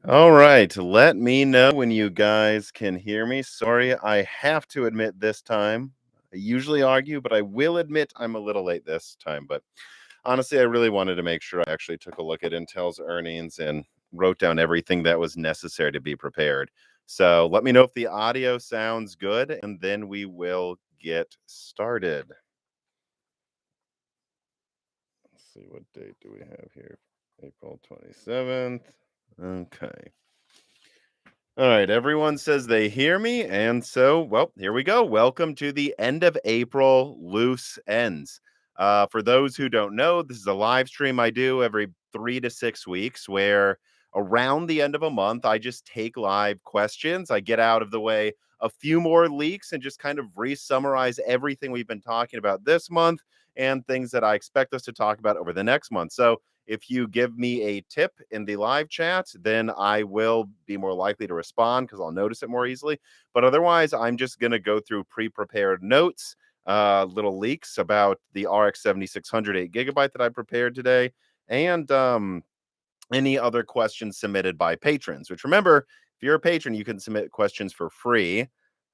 All right, let me know when you guys can hear me. Sorry, I have to admit this time. I usually argue, but I will admit I'm a little late this time. But honestly, I really wanted to make sure I actually took a look at Intel's earnings and wrote down everything that was necessary to be prepared. So let me know if the audio sounds good, and then we will get started. Let's see, what date do we have here? April 27th. Okay. All right, everyone says they hear me, and so, well, here we go. Welcome to the end of April loose ends. For those who don't know, this is a live stream I do every 3 to 6 weeks where around the end of a month, I just take live questions. I get out of the way a few more leaks and just kind of re-summarize everything we've been talking about this month and things that I expect us to talk about over the next month. So if you give me a tip in the live chat, then I will be more likely to respond because I'll notice it more easily. But otherwise, I'm just going to go through pre-prepared notes, little leaks about the RX 7600 8GB that I prepared today, and any other questions submitted by patrons, which remember, if you're a patron, you can submit questions for free.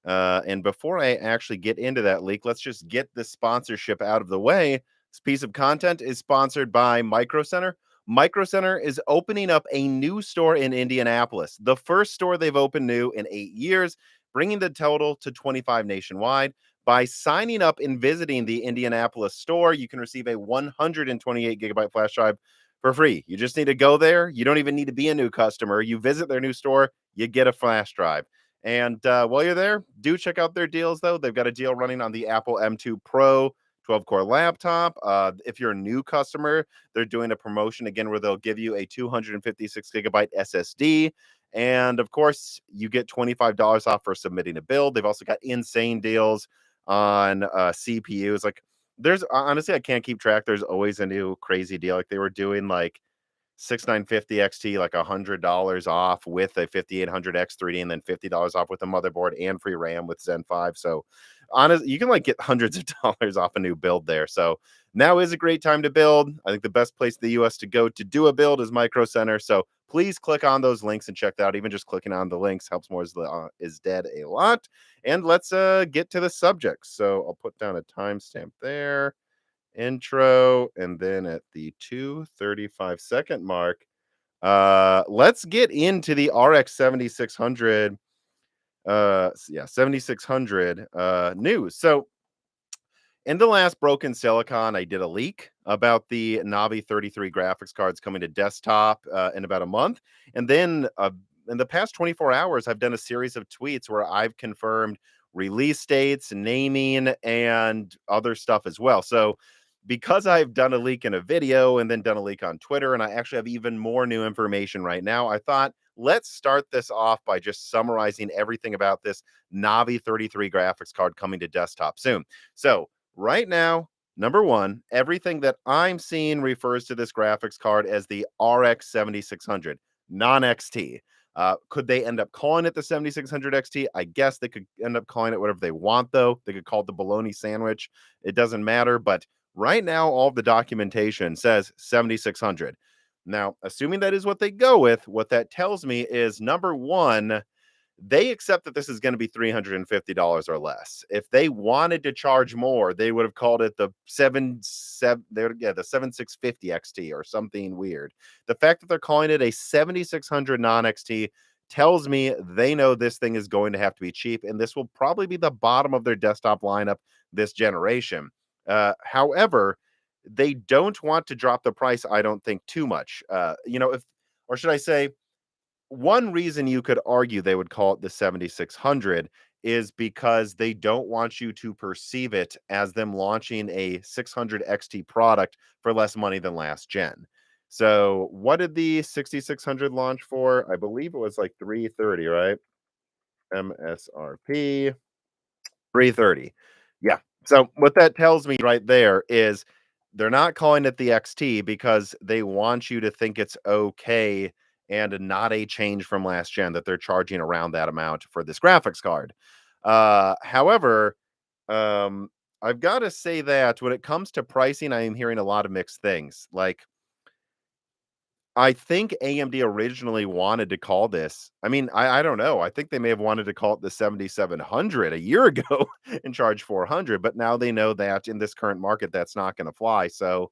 And before I actually get into that leak, let's just get the sponsorship out of the way. This piece of content is sponsored by Micro Center. Micro Center is opening up a new store in Indianapolis, the first store they've opened new in 8 years, bringing the total to 25 nationwide. By signing up and visiting the Indianapolis store, you can receive a 128 gigabyte flash drive for free. You just need to go there. You don't even need to be a new customer. You visit their new store, you get a flash drive. And while you're there, do check out their deals, though. They've got a deal running on the Apple M2 Pro 12-core laptop. If you're a new customer, they're doing a promotion again where they'll give you a 256 gigabyte SSD. And of course, you get $25 off for submitting a build. They've also got insane deals on CPUs. Like, there's honestly, I can't keep track. There's always a new crazy deal. Like they were doing like 6950 XT, like $100 off with a 5800 X3D, and then $50 off with a motherboard and free RAM with Zen 5. So honestly, you can like get hundreds of dollars off a new build there. So now is a great time to build. I think the best place in the US to go to do a build is Micro Center. So please click on those links and check that out. Even just clicking on the links helps more is dead a lot. And let's get to the subject. So I'll put down a timestamp there, intro, and then at the 2:35 mark, let's get into the RX 7600 7600 news. So in the last Broken Silicon, I did a leak about the Navi 33 graphics cards coming to desktop in about a month. And then in the past 24 hours, I've done a series of tweets where I've confirmed release dates, naming, and other stuff as well. So because I've done a leak in a video and then done a leak on Twitter, and I actually have even more new information right now, I thought, let's start this off by just summarizing everything about this Navi 33 graphics card coming to desktop soon. So right now, number one, everything that I'm seeing refers to this graphics card as the RX 7600, non XT. Could they end up calling it the 7600 XT? I guess they could end up calling it whatever they want, though. They could call it the bologna sandwich. It doesn't matter. But right now, all of the documentation says 7600. Now, assuming that is what they go with, what that tells me is number one, they accept that this is going to be $350 or less. If they wanted to charge more, they would have called it the the 7650 XT or something weird. The fact that they're calling it a 7600 non XT tells me they know this thing is going to have to be cheap, and this will probably be the bottom of their desktop lineup this generation. However, they don't want to drop the price, I don't think, too much. If, or should I say, one reason you could argue they would call it the 7600 is because they don't want you to perceive it as them launching a 600 XT product for less money than last gen. So what did the 6600 launch for? I believe it was like 330, right? MSRP 330. Yeah. So what that tells me right there is they're not calling it the XT because they want you to think it's okay and not a change from last gen, that they're charging around that amount for this graphics card. However, I've got to say that when it comes to pricing, I am hearing a lot of mixed things. Like, I think AMD originally wanted to call this. I mean, I don't know. I think they may have wanted to call it the 7700 a year ago and charge 400, but now they know that in this current market that's not going to fly. So,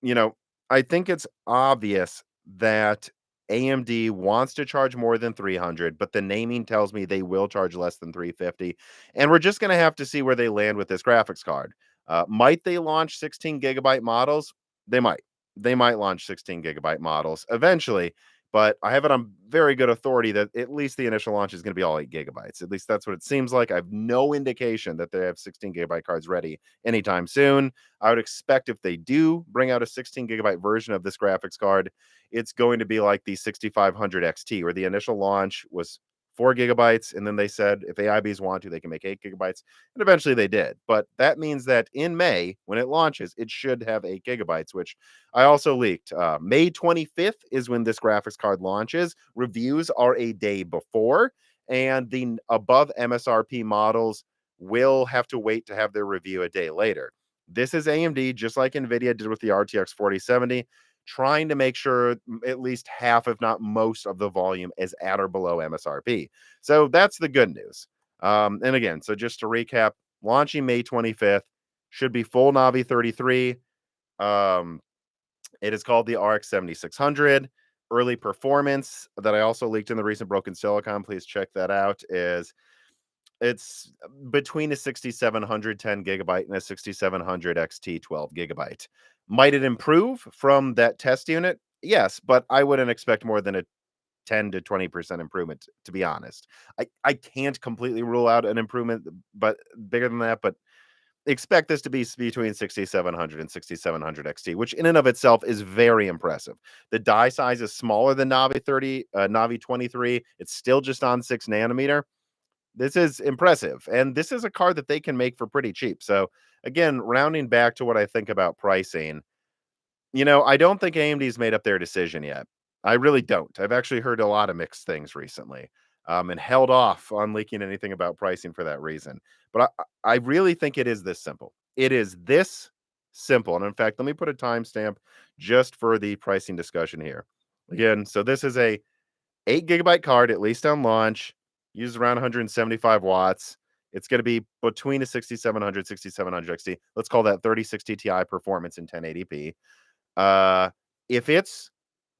you know, I think it's obvious that AMD wants to charge more than 300, but the naming tells me they will charge less than 350. And we're just going to have to see where they land with this graphics card. Might they launch 16 gigabyte models? They might. They might launch 16 gigabyte models eventually, but I have it on very good authority that at least the initial launch is going to be all 8 gigabytes. At least that's what it seems like. I have no indication that they have 16 gigabyte cards ready anytime soon. I would expect if they do bring out a 16 gigabyte version of this graphics card, it's going to be like the 6500 XT, where the initial launch was 4 gigabytes. And then they said if AIBs want to, they can make 8 gigabytes. And eventually they did. But that means that in May, when it launches, it should have 8 gigabytes, which I also leaked. May 25th is when this graphics card launches. Reviews are a day before, and the above MSRP models will have to wait to have their review a day later. This is AMD, just like Nvidia did with the RTX 4070, trying to make sure at least half, if not most, of the volume is at or below MSRP. So that's the good news. And again, so just to recap, launching May 25th, should be full Navi 33. Um, it is called the RX 7600. Early performance that I also leaked in the recent Broken Silicon, please check that out, is it's between a 6700 10 gigabyte and a 6700 XT 12 gigabyte. Might it improve from that test unit? Yes, but I wouldn't expect more than a 10 to 20% improvement, to be honest. I can't completely rule out an improvement, but bigger than that, but expect this to be between 6700 and 6700 XT, which in and of itself is very impressive. The die size is smaller than Navi 30, Navi 23. It's still just on 6 nanometer. This is impressive, and this is a card that they can make for pretty cheap. So again, rounding back to what I think about pricing, I don't think AMD's made up their decision yet. I really don't. I've actually heard a lot of mixed things recently, and held off on leaking anything about pricing for that reason. But I really think it is this simple. It is this simple. And in fact, let me put a timestamp just for the pricing discussion here. Again, so this is a 8 gigabyte card, at least on launch, uses around 175 watts. It's going to be between a 6700, 6700 XT. Let's call that 3060 Ti performance in 1080p. If it's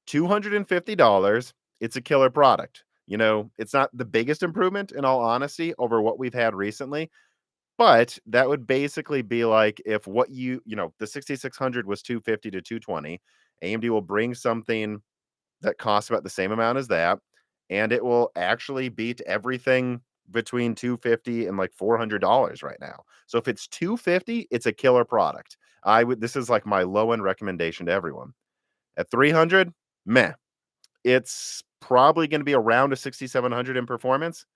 $250, it's a killer product. It's not the biggest improvement, in all honesty, over what we've had recently, but that would basically be like if the 6600 was 250 to 220, AMD will bring something that costs about the same amount as that, and it will actually beat everything between 250 and like $400 right now. So if it's 250, it's a killer product. This is like my low end recommendation to everyone. At 300, meh. It's probably going to be around a 6700 in performance.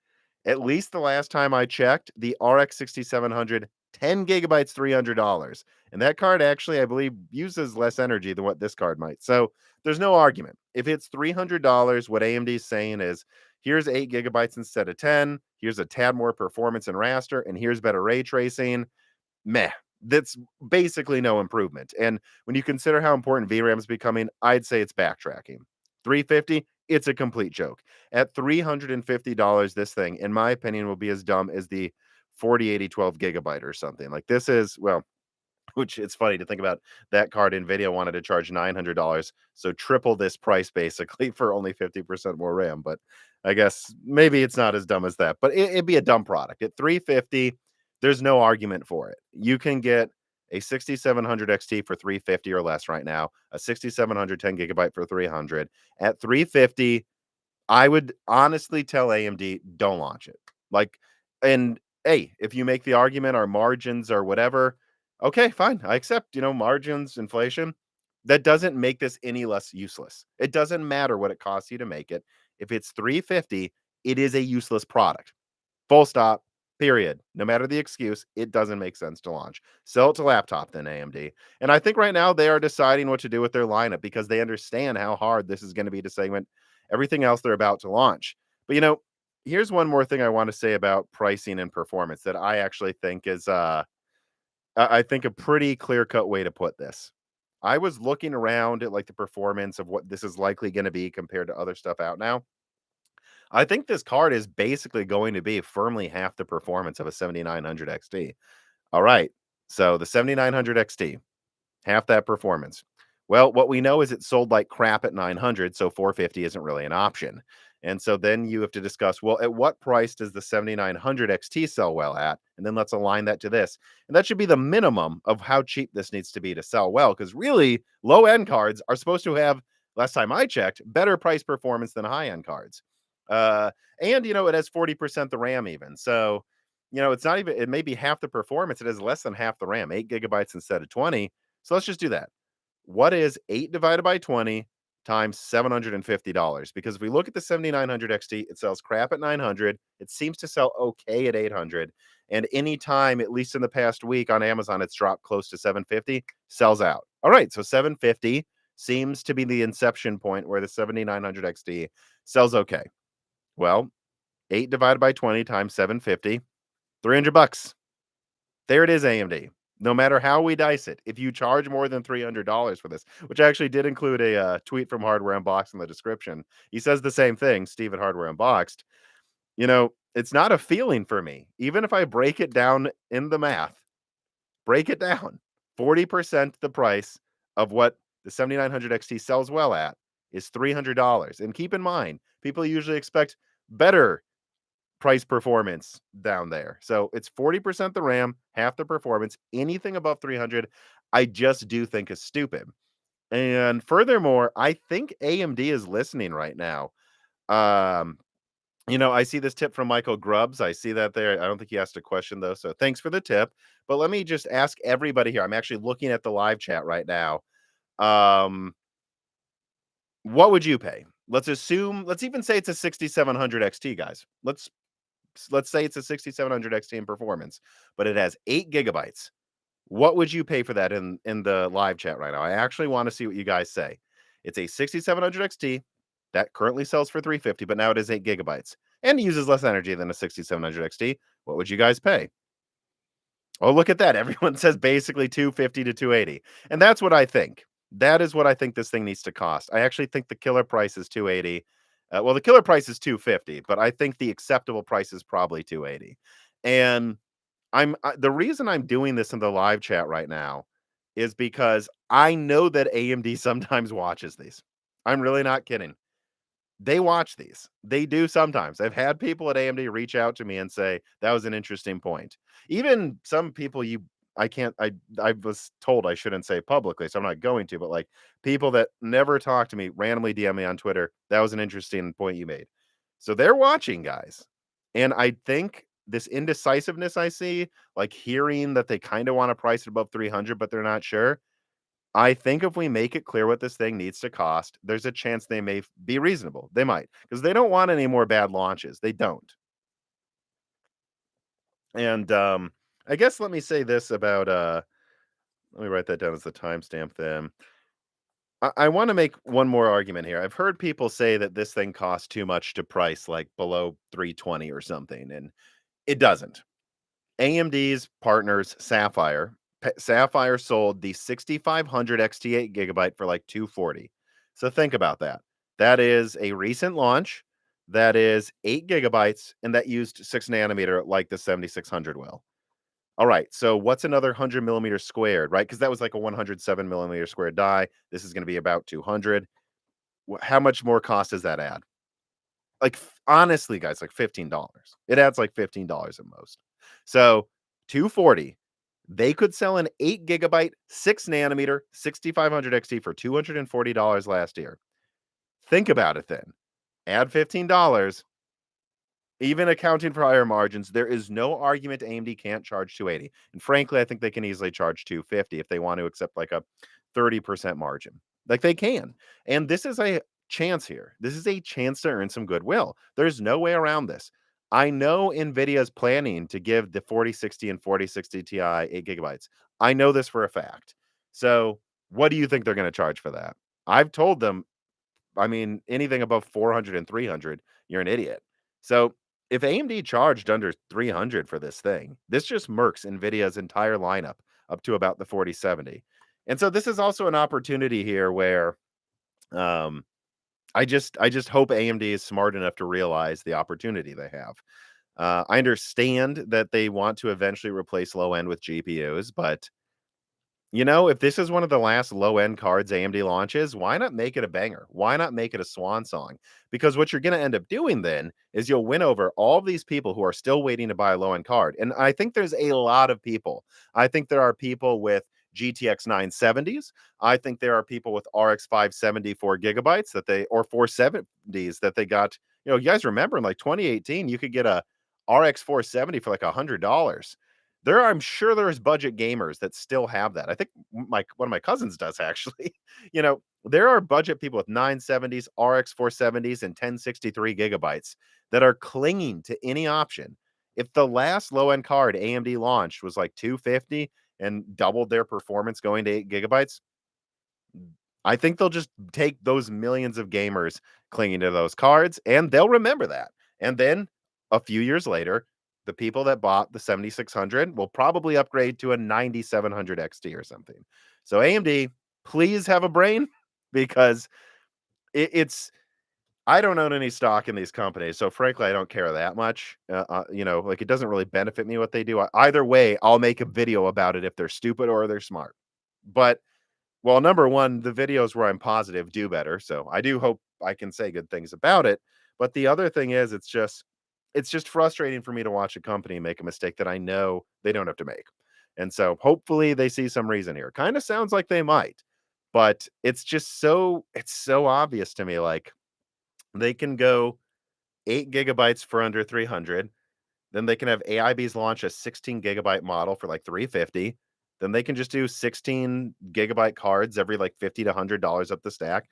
At least the last time I checked, the RX 6700, 10 gigabytes, $300. And that card actually, I believe, uses less energy than what this card might. So there's no argument. If it's $300, what AMD is saying is here's 8 gigabytes instead of 10. Here's a tad more performance and raster, and here's better ray tracing. Meh. That's basically no improvement. And when you consider how important VRAM is becoming, I'd say it's backtracking. 350, it's a complete joke. At $350, this thing, in my opinion, will be as dumb as the 4080 12 gigabyte or something. Like this is, well, which it's funny to think about that card. Nvidia wanted to charge $900, so triple this price basically for only 50% more RAM. But I guess maybe it's not as dumb as that. But it'd be a dumb product at 350. There's no argument for it. You can get a 6700 XT for 350 or less right now, a 6700 10 gigabyte for 300. At 350, I would honestly tell AMD, don't launch it. Like, and hey, if you make the argument, our margins or whatever, okay, fine. I accept, margins, inflation. That doesn't make this any less useless. It doesn't matter what it costs you to make it. If it's 350, it is a useless product. Full stop. Period. No matter the excuse, it doesn't make sense to launch. Sell it to laptop then, AMD. And I think right now they are deciding what to do with their lineup because they understand how hard this is going to be to segment everything else they're about to launch. But here's one more thing I want to say about pricing and performance that I actually think is I think a pretty clear-cut way to put this. I was looking around at like the performance of what this is likely going to be compared to other stuff out now. I think this card is basically going to be firmly half the performance of a 7900 XT. All right. So the 7900 XT, half that performance. Well, what we know is it sold like crap at 900, so 450 isn't really an option. And so then you have to discuss, well, at what price does the 7900 XT sell well at? And then let's align that to this. And that should be the minimum of how cheap this needs to be to sell well, because really low end cards are supposed to have, last time I checked, better price performance than high end cards. Uh, and it has 40% the RAM even. So, it's not even, it may be half the performance. It has less than half the RAM, 8 GB instead of 20. So let's just do that. What is 8 divided by 20 times $750? Because if we look at the 7900 XT, it sells crap at 900. It seems to sell okay at 800. And anytime, at least in the past week on Amazon, it's dropped close to 750, sells out. All right, so 750 seems to be the inception point where the 7900 XT sells okay. Well, 8 divided by 20 times 750, $300. There it is, AMD. No matter how we dice it, if you charge more than $300 for this, which actually did include a tweet from Hardware Unboxed in the description. He says the same thing, Steve at Hardware Unboxed. It's not a feeling for me. Even if I break it down in the math, break it down. 40% the price of what the 7900 XT sells well at is $300. And keep in mind, people usually expect better price performance down there. So it's 40% the RAM, half the performance. Anything above 300, I just do think is stupid. And furthermore, I think AMD is listening right now. Um, I see this tip from Michael Grubbs. I see that there. I don't think he asked a question though. So thanks for the tip. But let me just ask everybody here. I'm actually looking at the live chat right now. Um, what would you pay? Let's even say it's a 6700 XT, guys. Let's say it's a 6700 XT in performance, but it has 8 GB. What would you pay for that in the live chat right now? I actually want to see what you guys say. It's a 6700 XT that currently sells for 350, but now it is 8 GB and uses less energy than a 6700 XT. What would you guys pay? Oh, look at that. Everyone says basically 250 to 280. And that's what I think. That is what I think this thing needs to cost. I actually think the killer price is 280. Well, the killer price is 250, but I think the acceptable price is probably 280. And the reason I'm doing this in the live chat right now is because I know that AMD sometimes watches these. I'm really not kidding. They watch these. They do sometimes. I've had people at AMD reach out to me and say, "That was an interesting point." Even some people I was told I shouldn't say publicly, so I'm not going to, but like people that never talk to me randomly DM me on Twitter, "That was an interesting point you made." So they're watching, guys. And I think this indecisiveness I see, like hearing that they kind of want to price it above 300 but they're not sure, I think if we make it clear what this thing needs to cost, there's a chance they may be reasonable. They might, because they don't want any more bad launches. They don't. And I guess let me say this about let me write that down as the timestamp then. I want to make one more argument here. I've heard people say that this thing costs too much to price like below 320 or something, and it doesn't. AMD's partners, Sapphire sold the 6500 XT 8 GB for like 240. So think about that. That is a recent launch. That is 8 GB, and that used 6 nanometer like the 7600 will. All right. So what's another 100 millimeters squared, right? Because that was like a 107 millimeter squared die. This is going to be about 200. How much more cost does that add? Like, honestly, guys, like $15. It adds like $15 at most. So 240, they could sell an 8 GB, 6 nanometer, 6500 XT for $240 last year. Think about it then. Add $15, even accounting for higher margins, there is no argument AMD can't charge 280. And frankly, I think they can easily charge 250 if they want to accept like a 30% margin. Like they can. And this is a chance here. This is a chance to earn some goodwill. There's no way around this. I know Nvidia is planning to give the 4060 and 4060 Ti 8 GB. I know this for a fact. So, what do you think they're going to charge for that? I've told them, I mean, anything above 400 and 300, you're an idiot. So, if AMD charged under 300 for this thing, this just murks Nvidia's entire lineup up to about the 4070. And so this is also an opportunity here where um I just hope AMD is smart enough to realize the opportunity they have. I understand that they want to eventually replace low end with GPUs, but if this is one of the last low-end cards AMD launches, why not make it a banger? Why not make it a swan song? Because what you're gonna end up doing then is you'll win over all these people who are still waiting to buy a low-end card, and I think there's a lot of people. I think there are people with GTX 970s. I think there are people with RX 570 4 GB that they or 470s that they got. You guys remember in like 2018, you could get a RX 470 for like $100. I'm sure there's budget gamers that still have that. I think one of my cousins does actually. There are budget people with 970s, RX 470s, and 1063 GB that are clinging to any option. If the last low-end card AMD launched was like 250 and doubled their performance going to 8 GB, I think they'll just take those millions of gamers clinging to those cards, and they'll remember that. And then a few years later, the people that bought the 7600 will probably upgrade to a 9700 XT or something. So AMD, please have a brain because it's I don't own any stock in these companies, so frankly, I don't care that much. Like it doesn't really benefit me what they do. Either way, I'll make a video about it if they're stupid or they're smart. But well, number one, the videos where I'm positive do better, so I do hope I can say good things about it. But the other thing is, it's just frustrating for me to watch a company make a mistake that I know they don't have to make. And so hopefully they see some reason here. Kind of sounds like they might, but it's so obvious to me. Like they can go 8 GB for under 300. Then they can have AIBs launch a 16 GB model for like 350. Then they can just do 16 GB cards every like 50 to $100 up the stack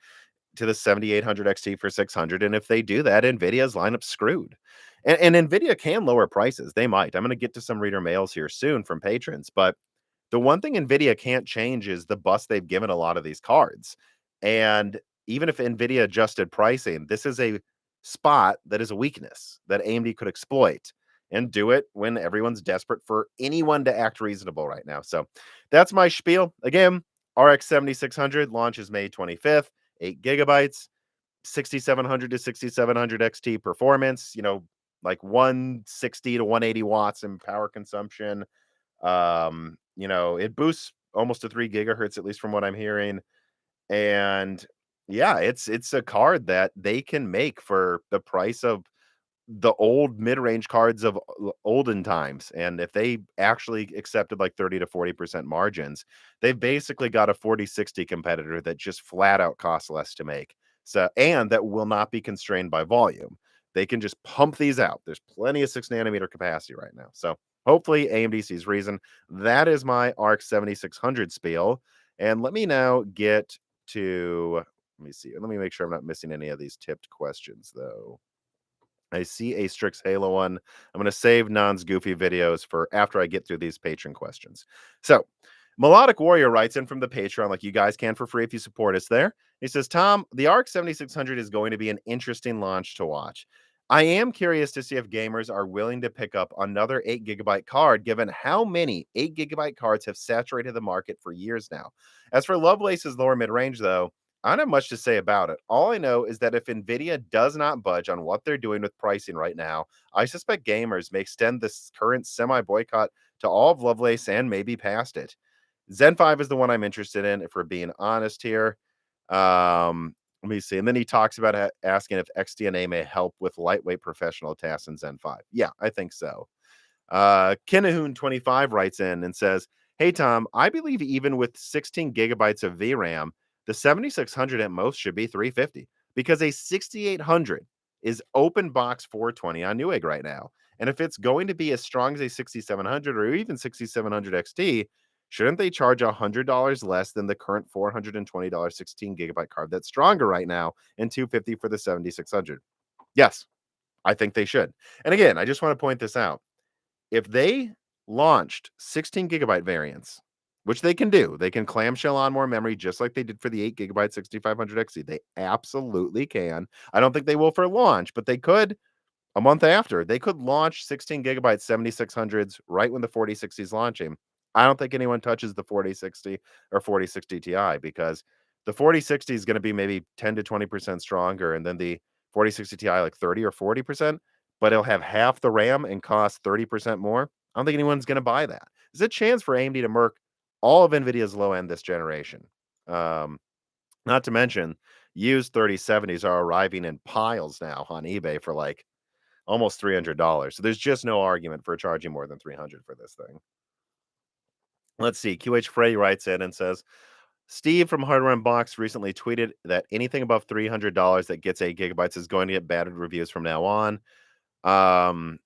to the 7800 XT for 600. And if they do that, Nvidia's lineup screwed. And Nvidia can lower prices. They might. I'm going to get to some reader mails here soon from patrons, but the one thing Nvidia can't change is the bust they've given a lot of these cards. And even if Nvidia adjusted pricing, this is a spot that is a weakness that AMD could exploit and do it when everyone's desperate for anyone to act reasonable right now. So that's my spiel. Again, RX 7600 launches May 25th, 8 GB, 6700 to 6700 XT performance, like 160 to 180 watts in power consumption. It boosts almost to 3 gigahertz, at least from what I'm hearing. And yeah, it's a card that they can make for the price of the old mid-range cards of olden times. And if they actually accepted like 30 to 40% margins, they've basically got a 4060 competitor that just flat out costs less to make. So, and that will not be constrained by volume. They can just pump these out. There's plenty of 6 nanometer capacity right now. So hopefully AMD sees reason. That is my RX 7600 spiel. And let me now get to, let me see. Let me make sure I'm not missing any of these tipped questions though. I see a Strix Halo one. I'm going to save Non's goofy videos for after I get through these patron questions. So, Melodic Warrior writes in from the Patreon, like you guys can for free if you support us there. He says, Tom, the RX 7600 is going to be an interesting launch to watch. I am curious to see if gamers are willing to pick up another 8 GB card, given how many 8 GB cards have saturated the market for years now. As for Lovelace's lower mid range, though, I don't have much to say about it. All I know is that if Nvidia does not budge on what they're doing with pricing right now, I suspect gamers may extend this current semi-boycott to all of Lovelace and maybe past it. Zen 5 is the one I'm interested in, if we're being honest here. Let me see. And then he talks about asking if XDNA may help with lightweight professional tasks in Zen 5. Yeah, I think so. Kinahoon25 writes in and says, Hey, Tom, I believe even with 16 GB of VRAM, the 7600 at most should be 350 because a 6800 is open box 420 on Newegg right now. And if it's going to be as strong as a 6700 or even 6700 XT, shouldn't they charge $100 less than the current $420 16 GB card that's stronger right now and 250 for the 7600? Yes, I think they should. And again, I just want to point this out. If they launched 16 GB variants, which they can do, they can clamshell on more memory just like they did for the 8 GB 6500 XE. They absolutely can. I don't think they will for launch, but they could a month after. They could launch 16 GB 7600s right when the 4060 is launching. I don't think anyone touches the 4060 or 4060 Ti because the 4060 is going to be maybe 10 to 20% stronger, and then the 4060 Ti like 30 or 40%, but it'll have half the RAM and cost 30% more. I don't think anyone's going to buy that. There's a chance for AMD to murk all of Nvidia's low end this generation. Um, Not to mention, used 3070s are arriving in piles now on eBay for like almost $300. So there's just no argument for charging more than 300 for this thing. Let's see. QH Frey writes in and says, Steve from Hardware Unboxed recently tweeted that anything above $300 that gets 8 gigabytes is going to get battered reviews from now on. Um,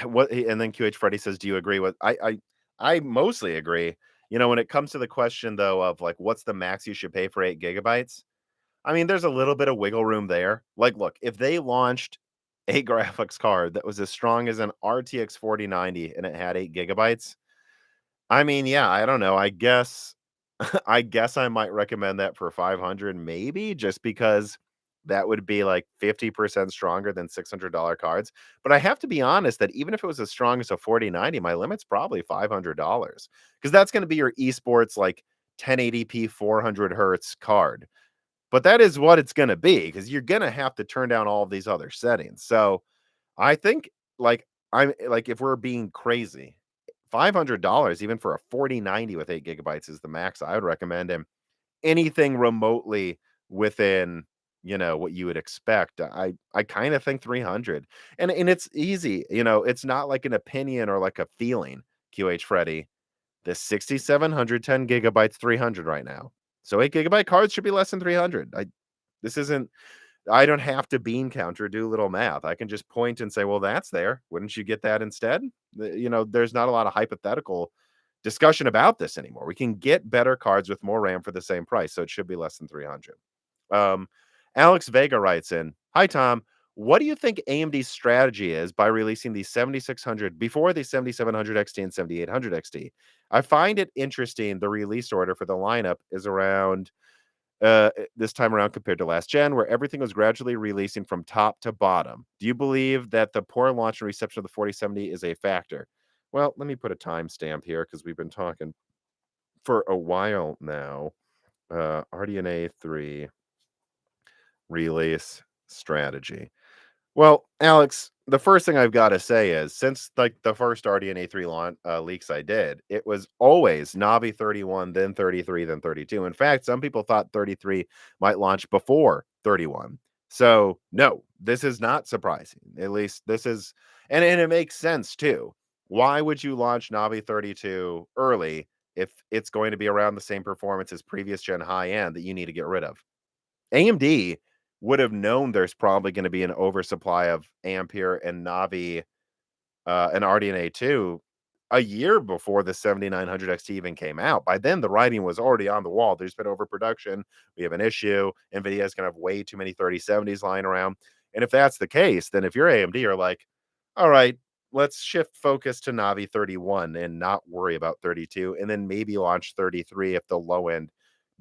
what? And then QH Freddy says, "Do you agree with?" I mostly agree. When it comes to the question though of like, what's the max you should pay for 8 gigabytes? I mean, there's a little bit of wiggle room there. Like, look, if they launched a graphics card that was as strong as an RTX 4090 and it had 8 gigabytes, I mean, yeah, I don't know. I guess I guess I might recommend that for 500 maybe just because that would be like 50% stronger than $600 cards. But I have to be honest that even if it was as strong as a 4090, my limit's probably $500 because that's going to be your esports like 1080p 400 hertz card. But that is what it's going to be because you're going to have to turn down all of these other settings. So I think like if we're being crazy, $500 even for a 4090 with 8 gigabytes is the max I would recommend. And anything remotely within, what you would expect, I kind of think 300. And it's easy, it's not like an opinion or like a feeling. QH Freddy, the 6710 gigabytes 300 right now. So 8 gigabyte cards should be less than 300. This isn't I don't have to bean counter, do a little math. I can just point and say, well, that's there. Wouldn't you get that instead? There's not a lot of hypothetical discussion about this anymore. We can get better cards with more RAM for the same price. So it should be less than 300. Um, Alex Vega writes in, hi, Tom. What do you think AMD's strategy is by releasing the 7600 before the 7700 XT and 7800 XT? I find it interesting. The release order for the lineup is around this time around compared to last gen, where everything was gradually releasing from top to bottom. Do you believe that the poor launch and reception of the 4070 is a factor? Well, let me put a timestamp here because we've been talking for a while now. RDNA 3 release strategy. Well, Alex, the first thing I've got to say is since like the first RDNA 3 launch leaks I did, it was always Navi 31, then 33, then 32. In fact, some people thought 33 might launch before 31. So, no, this is not surprising. At least this is, and it makes sense too. Why would you launch Navi 32 early if it's going to be around the same performance as previous gen high end that you need to get rid of? AMD would have known there's probably going to be an oversupply of Ampere and Navi and RDNA 2 a year before the 7900 XT even came out. By then, the writing was already on the wall. There's been overproduction. We have an issue. NVIDIA is going to have way too many 3070s lying around. And if that's the case, then if you're AMD, you're like, all right, let's shift focus to Navi 31 and not worry about 32, and then maybe launch 33 if the low end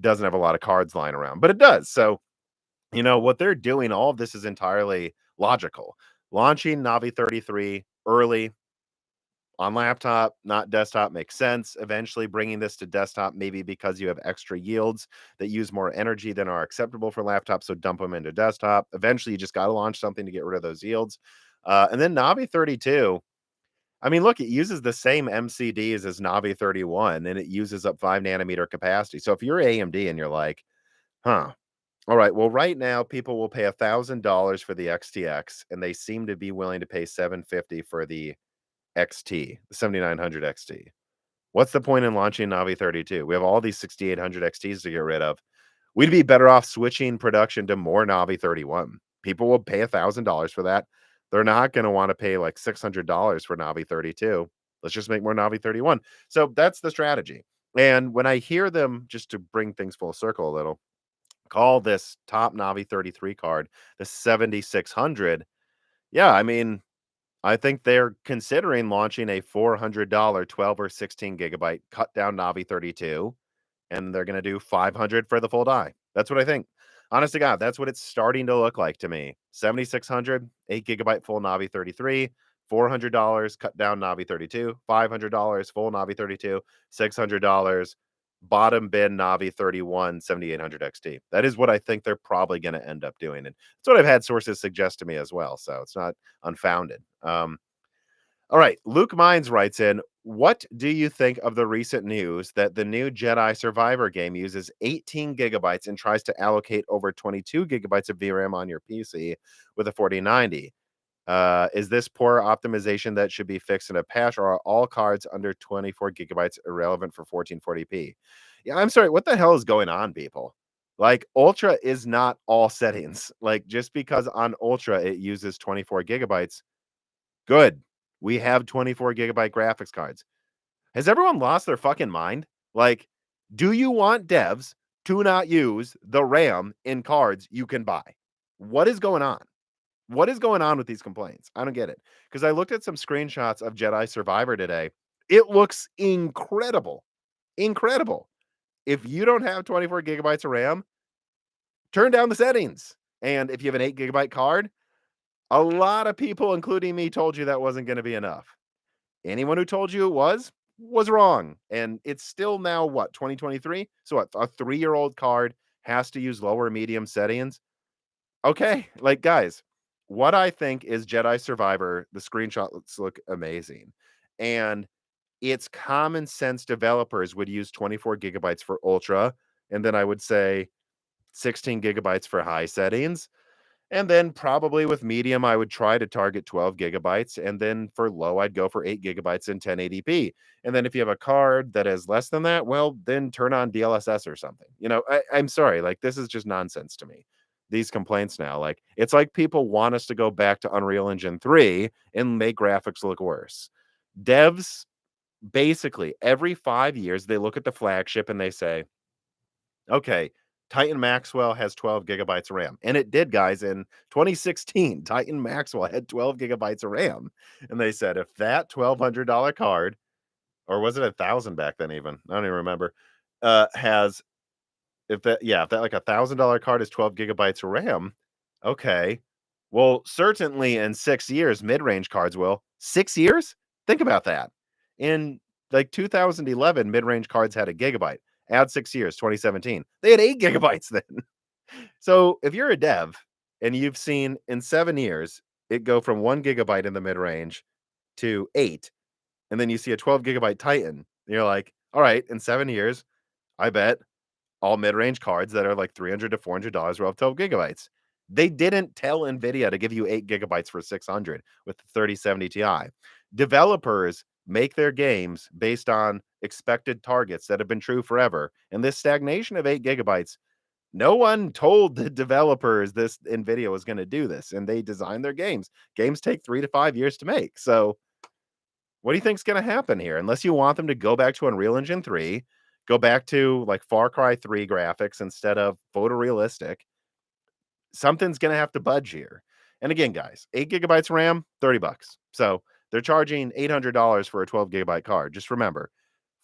doesn't have a lot of cards lying around. But it does. So what they're doing, all of this is entirely logical. Launching Navi 33 early on laptop, not desktop, makes sense. Eventually bringing this to desktop, maybe because you have extra yields that use more energy than are acceptable for laptops, so dump them into desktop. Eventually, you just got to launch something to get rid of those yields. And then Navi 32, I mean, look, it uses the same MCDs as Navi 31, and it uses up 5 nanometer capacity. So if you're AMD and you're like, huh, all right. Well, right now people will pay $1,000 for the XTX, and they seem to be willing to pay $750 for the XT, the 7900 XT. What's the point in launching Navi 32? We have all these 6800 XTs to get rid of. We'd be better off switching production to more Navi 31. People will pay $1,000 for that. They're not going to want to pay like $600 for Navi 32. Let's just make more Navi 31. So that's the strategy. And when I hear them, just to bring things full circle a little, call this top Navi 33 card the 7600. Yeah, I mean, I think they're considering launching a $400 12 or 16 gigabyte cut down Navi 32, and they're going to do 500 for the full die. That's what I think. Honest to God, that's what it's starting to look like to me. 7600, 8 gigabyte full Navi 33, $400 cut down Navi 32, $500 full Navi 32, $600 bottom bin Navi 31 7800 XT. That is what I think they're probably going to end up doing, and it's what I've had sources suggest to me as well, so it's not unfounded. All right, Luke Mines writes in, what do you think of the recent news that the new Jedi Survivor game uses 18 gigabytes and tries to allocate over 22 gigabytes of VRAM on your PC with a 4090? Is this poor optimization that should be fixed in a patch, or are all cards under 24 gigabytes irrelevant for 1440p? Yeah, I'm sorry. What the hell is going on, people? Like, Ultra is not all settings. Like, just because on Ultra it uses 24 gigabytes, good. We have 24 gigabyte graphics cards. Has everyone lost their fucking mind? Like, do you want devs to not use the RAM in cards you can buy? What is going on? What is going on with these complaints? I don't get it. Because I looked at some screenshots of Jedi Survivor today. It looks incredible. Incredible. If you don't have 24 gigabytes of RAM, turn down the settings. And if you have an 8 gigabyte card, a lot of people, including me, told you that wasn't going to be enough. Anyone who told you it was wrong. And it's still now, what, 2023? So what, a 3-year-old card has to use lower medium settings? Okay, like, guys, what I think is Jedi Survivor, the screenshots look amazing. And it's common sense developers would use 24 gigabytes for Ultra, and then I would say 16 gigabytes for high settings. And then probably with medium, I would try to target 12 gigabytes. And then for low, I'd go for 8 gigabytes in 1080p. And then if you have a card that is less than that, well, then turn on DLSS or something. I'm sorry. Like, this is just nonsense to me. These complaints now, like, it's like people want us to go back to Unreal Engine 3 and make graphics look worse. Devs, basically, every 5 years, they look at the flagship and they say, okay, Titan Maxwell has 12 gigabytes of RAM. And it did, guys. In 2016, Titan Maxwell had 12 gigabytes of RAM. And they said, if that $1,200 card, or was it 1,000 back then even? I don't even remember. Has, if that like $1,000 card is 12 gigabytes of RAM, okay. Well, certainly in 6 years, mid-range cards will. 6 years? Think about that. In like 2011, mid-range cards had a gigabyte. Add 6 years, 2017. They had 8 gigabytes then. So if you're a dev and you've seen in 7 years it go from 1 gigabyte in the mid-range to 8, and then you see a 12 gigabyte Titan, and you're like, all right, in 7 years, I bet all mid-range cards that are like $300 to $400 will have 12 gigabytes. They didn't tell Nvidia to give you 8 gigabytes for 600 with the 3070 Ti. Developers make their games based on expected targets that have been true forever. And this stagnation of 8 gigabytes, no one told the developers this Nvidia was going to do this, and they designed their games. Games take 3 to 5 years to make. So what do you think's going to happen here? Unless you want them to go back to Unreal Engine 3, go back to like Far Cry 3 graphics instead of photorealistic, something's going to have to budge here. And again, guys, 8 gigabytes RAM, $30. So they're charging $800 for a 12 gigabyte card. Just remember,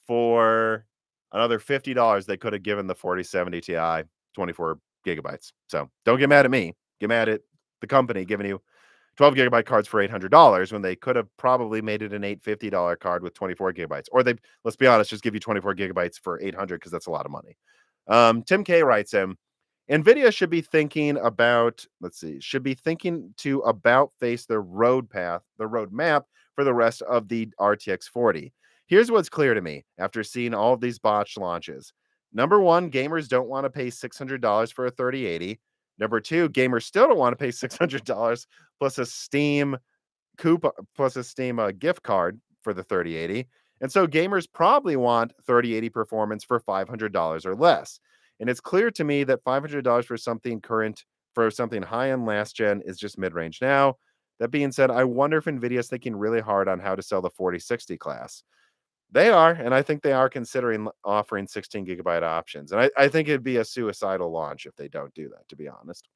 for another $50, they could have given the 4070 Ti 24 gigabytes. So don't get mad at me. Get mad at the company giving you 12 gigabyte cards for $800 when they could have probably made it an $850 card with 24 gigabytes. Or they, let's be honest, just give you 24 gigabytes for 800 because that's a lot of money. Tim K writes him, Nvidia should be thinking about, should be thinking to about face the roadmap for the rest of the RTX 40. Here's what's clear to me after seeing all of these botched launches. Number one, gamers don't want to pay $600 for a 3080. Number two, gamers still don't want to pay $600 plus a Steam coupon, plus a Steam gift card for the 3080. And so gamers probably want 3080 performance for $500 or less. And it's clear to me that $500 for something high-end last gen is just mid-range now. That being said, I wonder if Nvidia is thinking really hard on how to sell the 4060 class. They are, and I think they are considering offering 16 gigabyte options. And I think it'd be a suicidal launch if they don't do that, to be honest.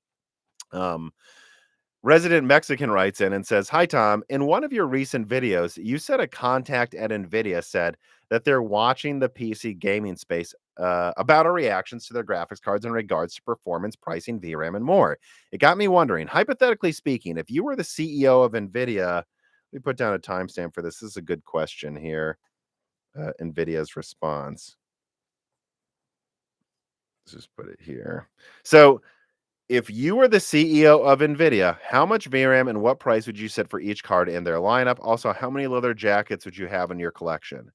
Resident Mexican writes in and says, hi, Tom. In one of your recent videos, you said a contact at Nvidia said that they're watching the PC gaming space about our reactions to their graphics cards in regards to performance, pricing, VRAM, and more. It got me wondering, hypothetically speaking, if you were the CEO of Nvidia, me put down a timestamp for this. This is a good question here. Nvidia's response. Let's just put it here. So, if you were the CEO of Nvidia, how much VRAM and what price would you set for each card in their lineup? Also, how many leather jackets would you have in your collection?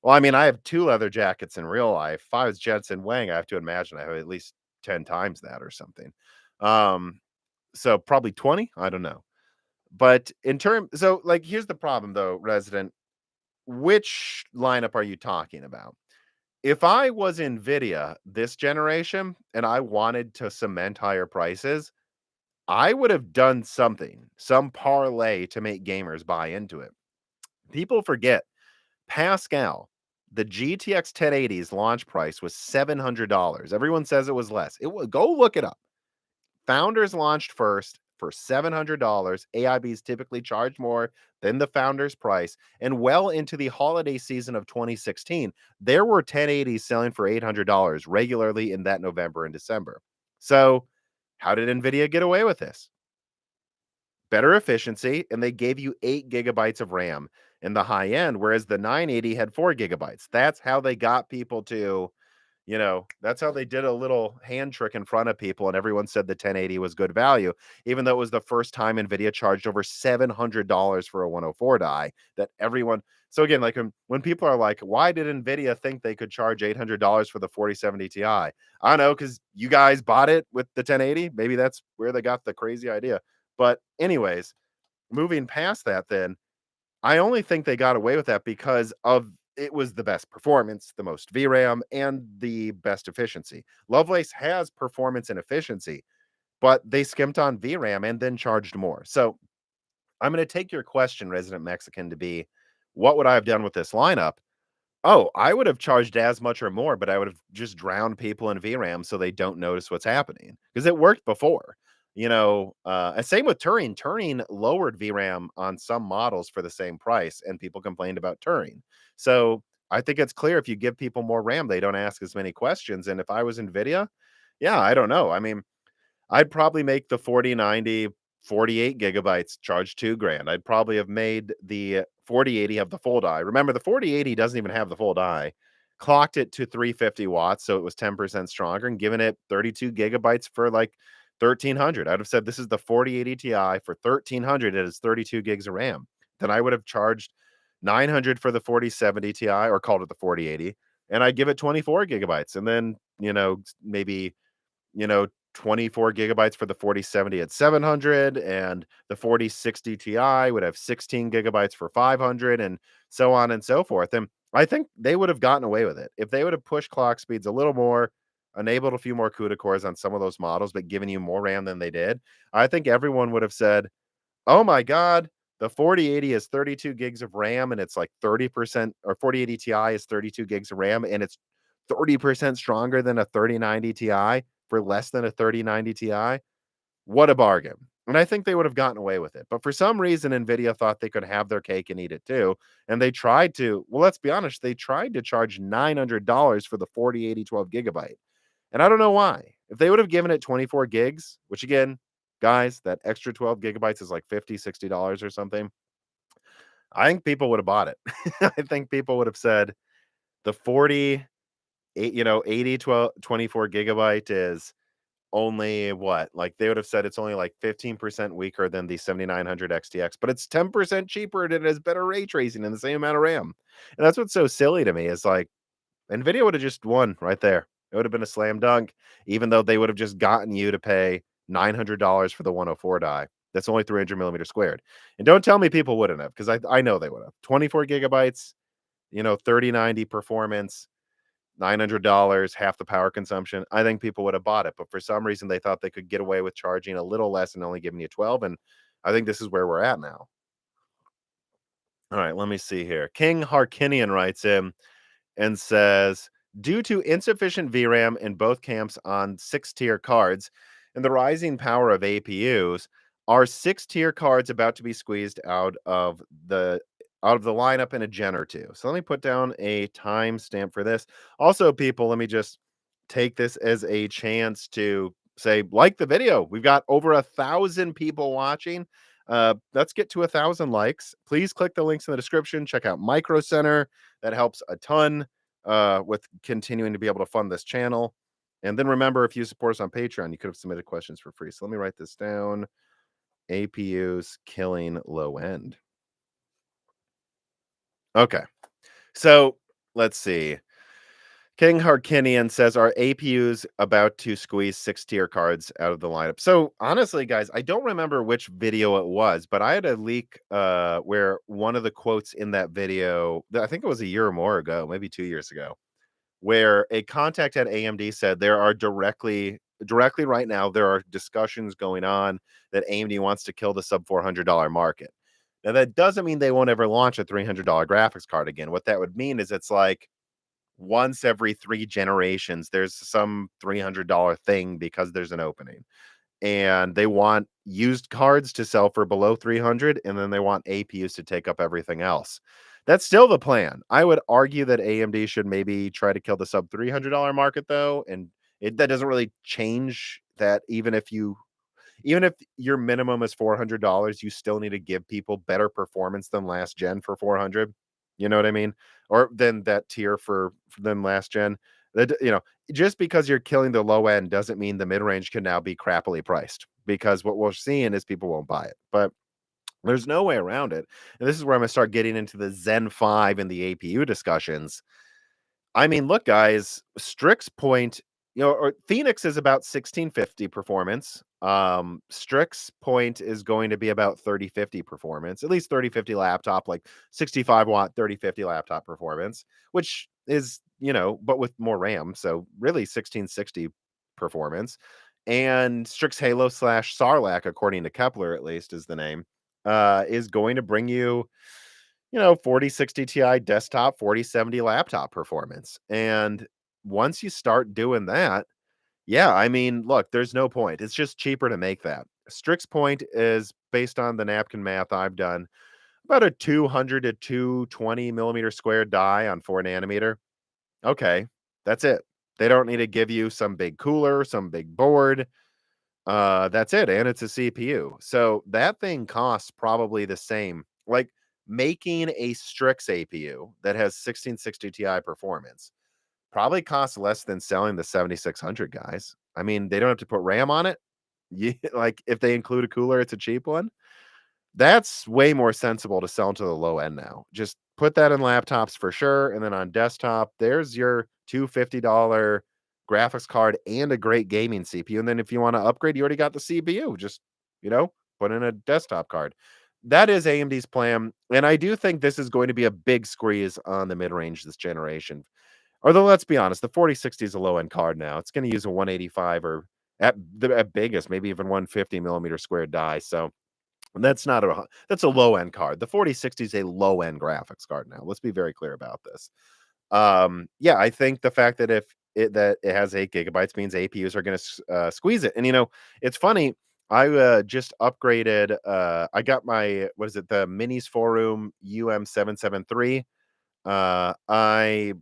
Well, I mean, I have 2 leather jackets in real life. If I was Jensen Wang, I have to imagine I have at least 10 times that or something. Um, so probably 20? I don't know. But like, here's the problem though, Resident. Which lineup are you talking about? If I was Nvidia this generation and I wanted to cement higher prices, I would have done something, some parlay to make gamers buy into it. People forget Pascal, the GTX 1080's launch price was $700. Everyone says it was less. Go look it up. Founders launched first for $700. AIBs typically charge more than the founders price. And well into the holiday season of 2016, there were 1080s selling for $800 regularly in that November and December. So, how did Nvidia get away with this? Better efficiency, and they gave you 8 gigabytes of RAM in the high end, whereas the 980 had 4 gigabytes. That's how they got people to, that's how they did a little hand trick in front of people, and everyone said the 1080 was good value, even though it was the first time Nvidia charged over $700 for a 104 die. That everyone. So again, like when people are like, "Why did Nvidia think they could charge $800 for the 4070 Ti?" I don't know, because you guys bought it with the 1080. Maybe that's where they got the crazy idea. But anyways, moving past that, then I only think they got away with that because of it was the best performance, the most VRAM, and the best efficiency. Lovelace has performance and efficiency, but they skimped on VRAM and then charged more. So I'm going to take your question, Resident Mexican, to be what would I have done with this lineup? Oh, I would have charged as much or more, but I would have just drowned people in VRAM so they don't notice what's happening because it worked before. And same with Turing. Turing lowered VRAM on some models for the same price, and people complained about Turing. So I think it's clear if you give people more RAM, they don't ask as many questions. And if I was NVIDIA, yeah, I don't know. I mean, I'd probably make the 4090 48 gigabytes, charge 2 grand. I'd probably have made the 4080 have the full die. Remember, the 4080 doesn't even have the full die. Clocked it to 350 watts, so it was 10% stronger, and given it 32 gigabytes for like 1300. I'd have said this is the 4080 Ti for 1300. It is 32 gigs of RAM. Then I would have charged 900 for the 4070 Ti or called it the 4080, and I'd give it 24 gigabytes. And then, maybe you know, 24 gigabytes for the 4070 at 700, and the 4060 Ti would have 16 gigabytes for 500, and so on and so forth. And I think they would have gotten away with it if they would have pushed clock speeds a little more, enabled a few more CUDA cores on some of those models, but given you more RAM than they did. I think everyone would have said, "Oh my God, the 4080 is 32 gigs of RAM and it's like 30%, or 4080 Ti is 32 gigs of RAM and it's 30% stronger than a 3090 Ti for less than a 3090 Ti. What a bargain." And I think they would have gotten away with it. But for some reason, Nvidia thought they could have their cake and eat it too. And they tried to, well, let's be honest, they tried to charge $900 for the 4080 12 gigabyte. And I don't know why. If they would have given it 24 gigs, which again, guys, that extra 12 gigabytes is like $50, $60 or something. I think people would have bought it. I think people would have said the 80 24 gigabyte is only what? Like they would have said it's only like 15% weaker than the 7900 XTX, but it's 10% cheaper and it has better ray tracing and the same amount of RAM. And that's what's so silly to me is like Nvidia would have just won right there. It would have been a slam dunk, even though they would have just gotten you to pay $900 for the 104 die. That's only 300 millimeters squared. And don't tell me people wouldn't have, because I know they would have. 24 gigabytes, 3090 performance, $900, half the power consumption. I think people would have bought it, but for some reason they thought they could get away with charging a little less and only giving you 12. And I think this is where we're at now. All right, let me see here. King Harkinian writes in and says, due to insufficient VRAM in both camps on 6-tier cards and the rising power of APUs, are 6-tier cards about to be squeezed out of the lineup in a gen or two? So let me put down a timestamp for this. Also, people, let me just take this as a chance to say, like the video. We've got over 1,000 people watching. Let's get to 1,000 likes. Please click the links in the description. Check out Micro Center. That helps a ton with continuing to be able to fund this channel. And then remember, if you support us on Patreon, you could have submitted questions for free. So let me write this down. APUs killing low end. Okay. So let's see. King Harkinian says, "Are APUs about to squeeze 6-tier cards out of the lineup?" So honestly, guys, I don't remember which video it was, but I had a leak where one of the quotes in that video, I think it was a year or more ago, maybe 2 years ago, where a contact at AMD said there are directly right now, there are discussions going on that AMD wants to kill the sub $400 market. Now, that doesn't mean they won't ever launch a $300 graphics card again. What that would mean is it's like once every 3 generations, there's some $300 thing because there's an opening. And they want used cards to sell for below 300, and then they want APUs to take up everything else. That's still the plan. I would argue that AMD should maybe try to kill the sub $300 market though, and that doesn't really change that. Even if your minimum is $400, you still need to give people better performance than last gen for 400. You know what I mean? Or than that tier than last gen. That, just because you're killing the low end doesn't mean the mid range can now be crappily priced, because what we're seeing is people won't buy it. But there's no way around it. And this is where I'm going to start getting into the Zen 5 and the APU discussions. I mean, look, guys, Strix point, or Phoenix is about 1650 performance. Strix point is going to be about 3050 performance, at least 3050 laptop, like 65 watt, 3050 laptop performance, which is, but with more RAM. So really 1660 performance. And Strix Halo slash Sarlacc, according to Kepler, at least is the name, is going to bring you 4060 Ti desktop, 4070 laptop performance. And once you start doing that, yeah, I mean, look, there's no point. It's just cheaper to make that. Strix point is based on the napkin math I've done, about a 200 to 220 millimeter square die on 4 nanometer. Okay, that's it. They don't need to give you some big cooler, some big board. That's it, and it's a CPU. So that thing costs probably the same. Like making a Strix APU that has 1660 Ti performance probably costs less than selling the 7600, guys. I mean, they don't have to put RAM on it. Like if they include a cooler, it's a cheap one. That's way more sensible to sell to the low end now. Just put that in laptops for sure, and then on desktop, there's your $250 graphics card and a great gaming CPU. And then if you want to upgrade, you already got the CPU. Just, you know, put in a desktop card. That is AMD's plan, and I do think this is going to be a big squeeze on the mid-range this generation. Although, let's be honest, the 4060 is a low-end card now. It's going to use a 185 or at biggest, maybe even 150 millimeter square die. So that's a low end card. The 4060 is a low end graphics card now. Let's be very clear about this. Yeah, I think the fact that it has 8 GB means APUs are going to squeeze it. And it's funny. I just upgraded. I got my what is it? The Minis Forum UM773. I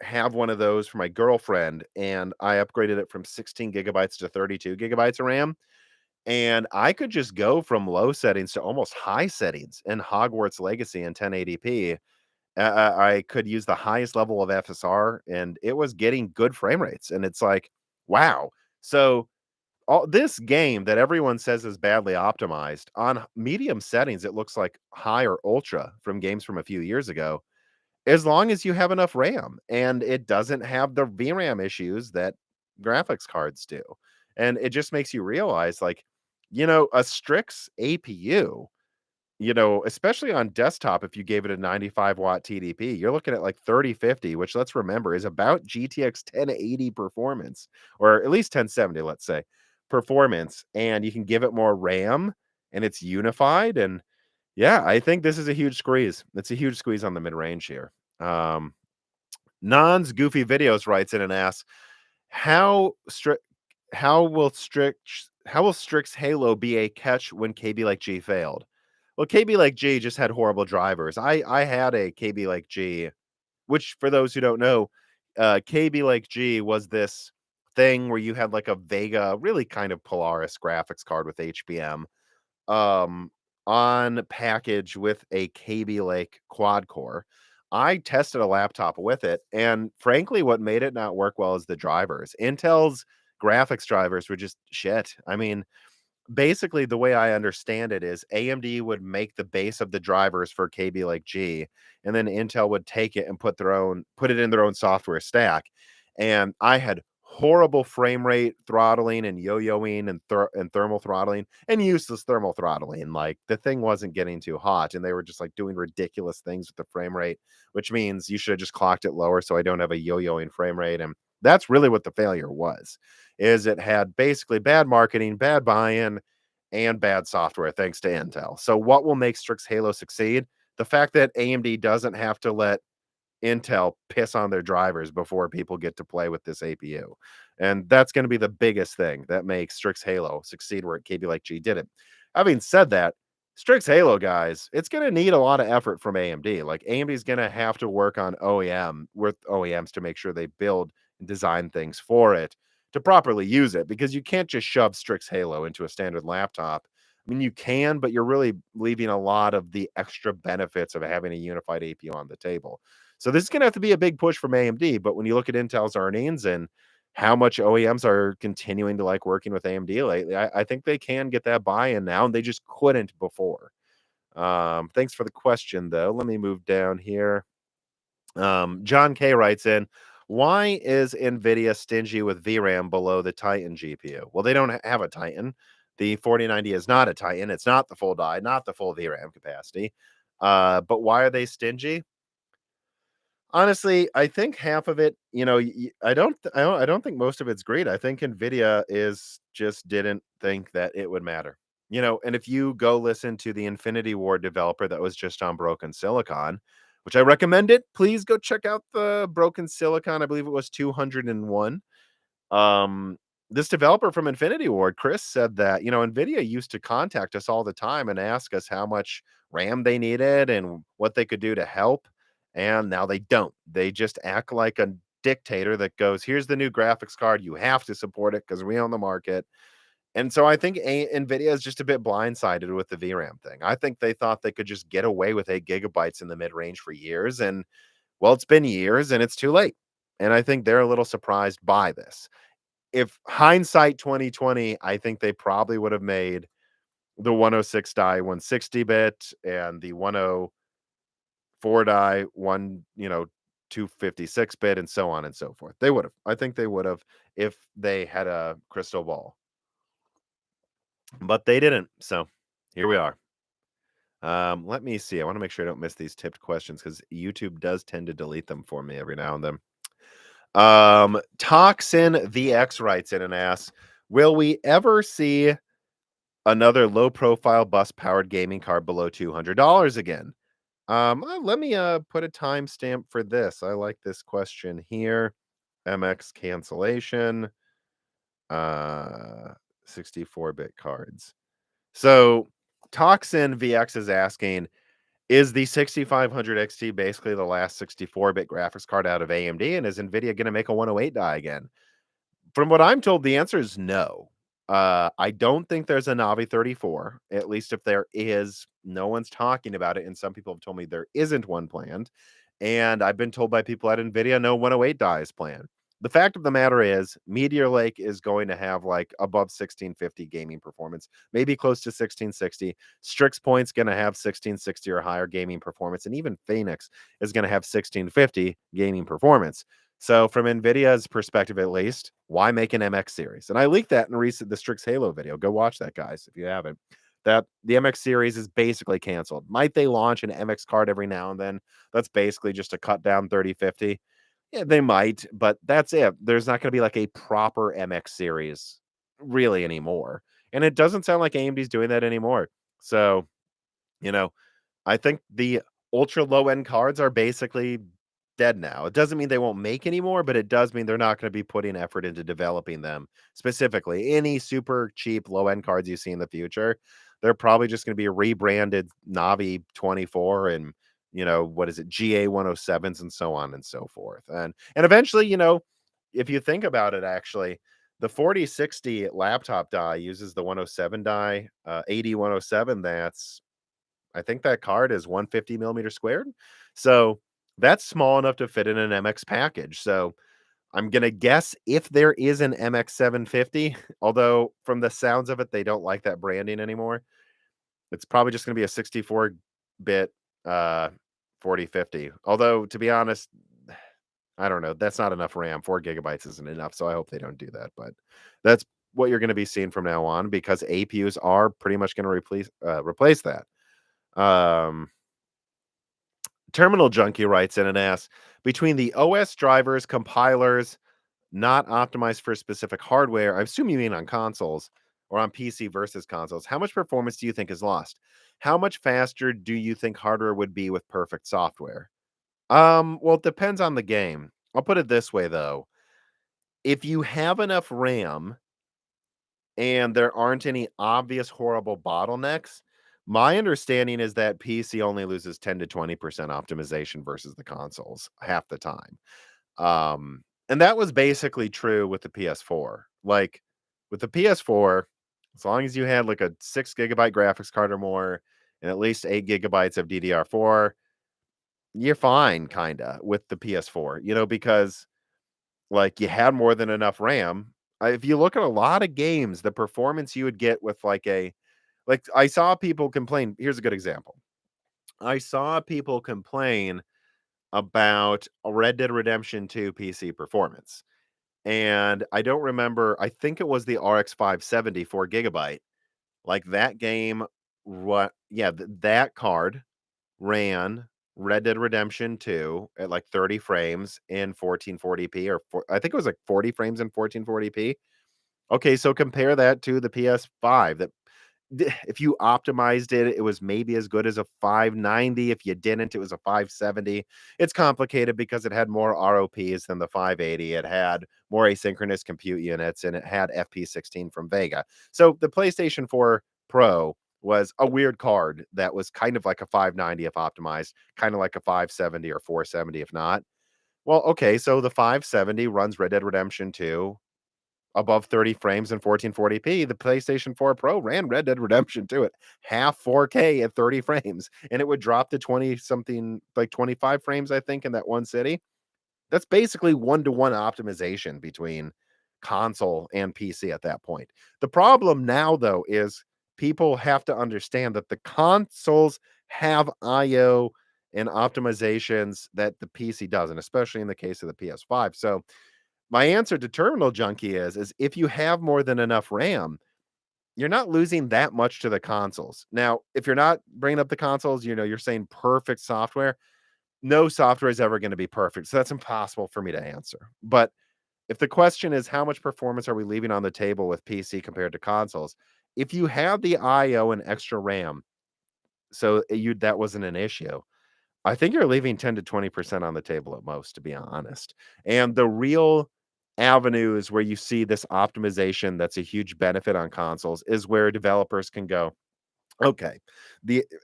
have one of those for my girlfriend, and I upgraded it from 16 GB to 32 GB of RAM. And I could just go from low settings to almost high settings in Hogwarts Legacy in 1080p. I could use the highest level of FSR, and it was getting good frame rates. And it's like, wow. So all this game that everyone says is badly optimized on medium settings, it looks like high or ultra from games from a few years ago, as long as you have enough RAM and it doesn't have the VRAM issues that graphics cards do. And it just makes you realize, like, a Strix APU, especially on desktop, if you gave it a 95-watt TDP, you're looking at like 3050, which let's remember is about GTX 1080 performance, or at least 1070, let's say, performance. And you can give it more RAM and it's unified. And yeah, I think this is a huge squeeze. It's a huge squeeze on the mid range here. Um, Nons Goofy Videos writes in and asks, how strict how will Strix Halo be a catch when KB like G failed? Well, KB like G just had horrible drivers. I had a KB like G, which for those who don't know, KB like G was this thing where you had like a Vega, really kind of Polaris graphics card with HBM. on package with a KB Lake quad core. I tested a laptop with it, and frankly, what made it not work well is the drivers. Intel's graphics drivers were just shit. I mean, basically, the way I understand it is AMD would make the base of the drivers for KB Lake G, and then Intel would take it and put it in their own software stack. And I had horrible frame rate throttling and yo-yoing and thermal throttling and useless thermal throttling. Like the thing wasn't getting too hot, and they were just like doing ridiculous things with the frame rate, which means you should have just clocked it lower so I don't have a yo-yoing frame rate. And that's really what the failure was, is it had basically bad marketing, bad buy-in, and bad software thanks to Intel. So what will make Strix Halo succeed? The fact that AMD doesn't have to let Intel piss on their drivers before people get to play with this APU. And that's going to be the biggest thing that makes Strix Halo succeed where KB Lake G did it. Having said that, Strix Halo, guys, it's going to need a lot of effort from AMD. Like AMD is going to have to work on OEMs to make sure they build and design things for it to properly use it, because you can't just shove Strix Halo into a standard laptop. I mean, you can, but you're really leaving a lot of the extra benefits of having a unified APU on the table. So this is going to have to be a big push from AMD. But when you look at Intel's earnings and how much OEMs are continuing to like working with AMD lately, I think they can get that buy-in now, and they just couldn't before. Thanks for the question, though. Let me move down here. John K writes in, why is Nvidia stingy with VRAM below the Titan GPU? Well, they don't have a Titan. The 4090 is not a Titan. It's not the full die, not the full VRAM capacity. But why are they stingy? Honestly, I think half of it, I don't think most of it's greed. I think Nvidia is just didn't think that it would matter. And if you go listen to the Infinity Ward developer that was just on Broken Silicon, which I recommend it, please go check out the Broken Silicon. I believe it was 201. Um, this developer from Infinity Ward, Chris, said that, Nvidia used to contact us all the time and ask us how much RAM they needed and what they could do to help. And now they don't. They just act like a dictator that goes, here's the new graphics card. You have to support it because we own the market. And so I think Nvidia is just a bit blindsided with the VRAM thing. I think they thought they could just get away with 8 GB in the mid range for years. And well, it's been years and it's too late. And I think they're a little surprised by this. If hindsight 2020, I think they probably would have made the 106 die 160-bit and the 104 die 256-bit and so on and so forth. They would have. I think they would have if they had a crystal ball. But they didn't. So here we are. Let me see. I want to make sure I don't miss these tipped questions because YouTube does tend to delete them for me every now and then. Toxin VX writes in and asks, will we ever see another low profile bus powered gaming card below $200 again? Let me put a timestamp for this. I like this question here. MX Cancellation, 64-bit cards. So Toxin VX is asking, is the 6500 XT basically the last 64-bit graphics card out of AMD? And is Nvidia going to make a 108 die again? From what I'm told, the answer is no. I don't think there's a Navi 34. At least if there is, no one's talking about it. And some people have told me there isn't one planned. And I've been told by people at Nvidia, no 108 die is planned. The fact of the matter is, Meteor Lake is going to have like above 1650 gaming performance, maybe close to 1660. Strix Point's going to have 1660 or higher gaming performance. And even Phoenix is going to have 1650 gaming performance. So from Nvidia's perspective, at least, why make an MX series? And I leaked that in the Strix Halo video. Go watch that, guys, if you haven't. That the MX series is basically canceled. Might they launch an MX card every now and then? That's basically just a cut down 3050. Yeah, they might, but that's it. There's not going to be like a proper MX series really anymore. And it doesn't sound like AMD's doing that anymore. So, you know, I think the ultra low end cards are basically dead now. It doesn't mean they won't make any more, but it does mean they're not going to be putting effort into developing them. Specifically, any super cheap low end cards you see in the future, they're probably just going to be rebranded Navi 24 and what is it, GA 107s and so on and so forth. And eventually, if you think about it, actually, the 4060 laptop die uses the 107 die, 80 107. That's I think that card is 150 millimeter squared. So that's small enough to fit in an MX package. So I'm gonna guess if there is an MX 750, although from the sounds of it, they don't like that branding anymore. It's probably just gonna be a 64-bit 4050. Although to be honest, I don't know. That's not enough RAM. 4 gigabytes isn't enough. So I hope they don't do that. But that's what you're going to be seeing from now on because APUs are pretty much going to replace that. Um, Terminal Junkie writes in and asks between the OS drivers, compilers, not optimized for specific hardware. I assume you mean on consoles or on PC versus consoles. How much performance do you think is lost? How much faster do you think hardware would be with perfect software? Well, it depends on the game. I'll put it this way though. If you have enough RAM and there aren't any obvious horrible bottlenecks, my understanding is that PC only loses 10 to 20% optimization versus the consoles half the time. And that was basically true with the PS4. Like with the PS4, as long as you had like a 6 gigabyte graphics card or more and at least 8 gigabytes of DDR4, you're fine kinda with the PS4, because like, you had more than enough RAM. If you look at a lot of games, the performance you would get with, I saw people complain here's a good example. I saw people complain about a Red Dead Redemption 2 PC performance, and I don't remember I think it was the RX 570 4 gigabyte. Like, that game what yeah, that card ran Red Dead Redemption 2 at like 30 frames in 1440p I think it was like 40 frames in 1440p. Okay, so compare that to the PS5 that if you optimized it, it was maybe as good as a 590. If you didn't, it was a 570. It's complicated because it had more ROPs than the 580. It had more asynchronous compute units and it had FP16 from Vega. So the PlayStation 4 Pro was a weird card that was kind of like a 590 if optimized, kind of like a 570 or 470 if not. Well, okay, so the 570 runs Red Dead Redemption 2 above 30 frames in 1440p. The PlayStation 4 Pro ran Red Dead Redemption 2 at half 4K at 30 frames, and it would drop to 20 something, like 25 frames, I think, in that one city. That's basically one-to-one optimization between console and PC at that point. The problem now, though, is people have to understand that the consoles have IO and optimizations that the PC doesn't, especially in the case of the PS5. So my answer to Terminal Junkie is if you have more than enough RAM, you're not losing that much to the consoles. Now, if you're not bringing up the consoles, you're saying perfect software. No software is ever going to be perfect. So that's impossible for me to answer. But if the question is how much performance are we leaving on the table with PC compared to consoles? If you have the IO and extra RAM, so you that wasn't an issue. I think you're leaving 10 to 20% on the table at most, to be honest. And the real avenues where you see this optimization that's a huge benefit on consoles is where developers can go, okay,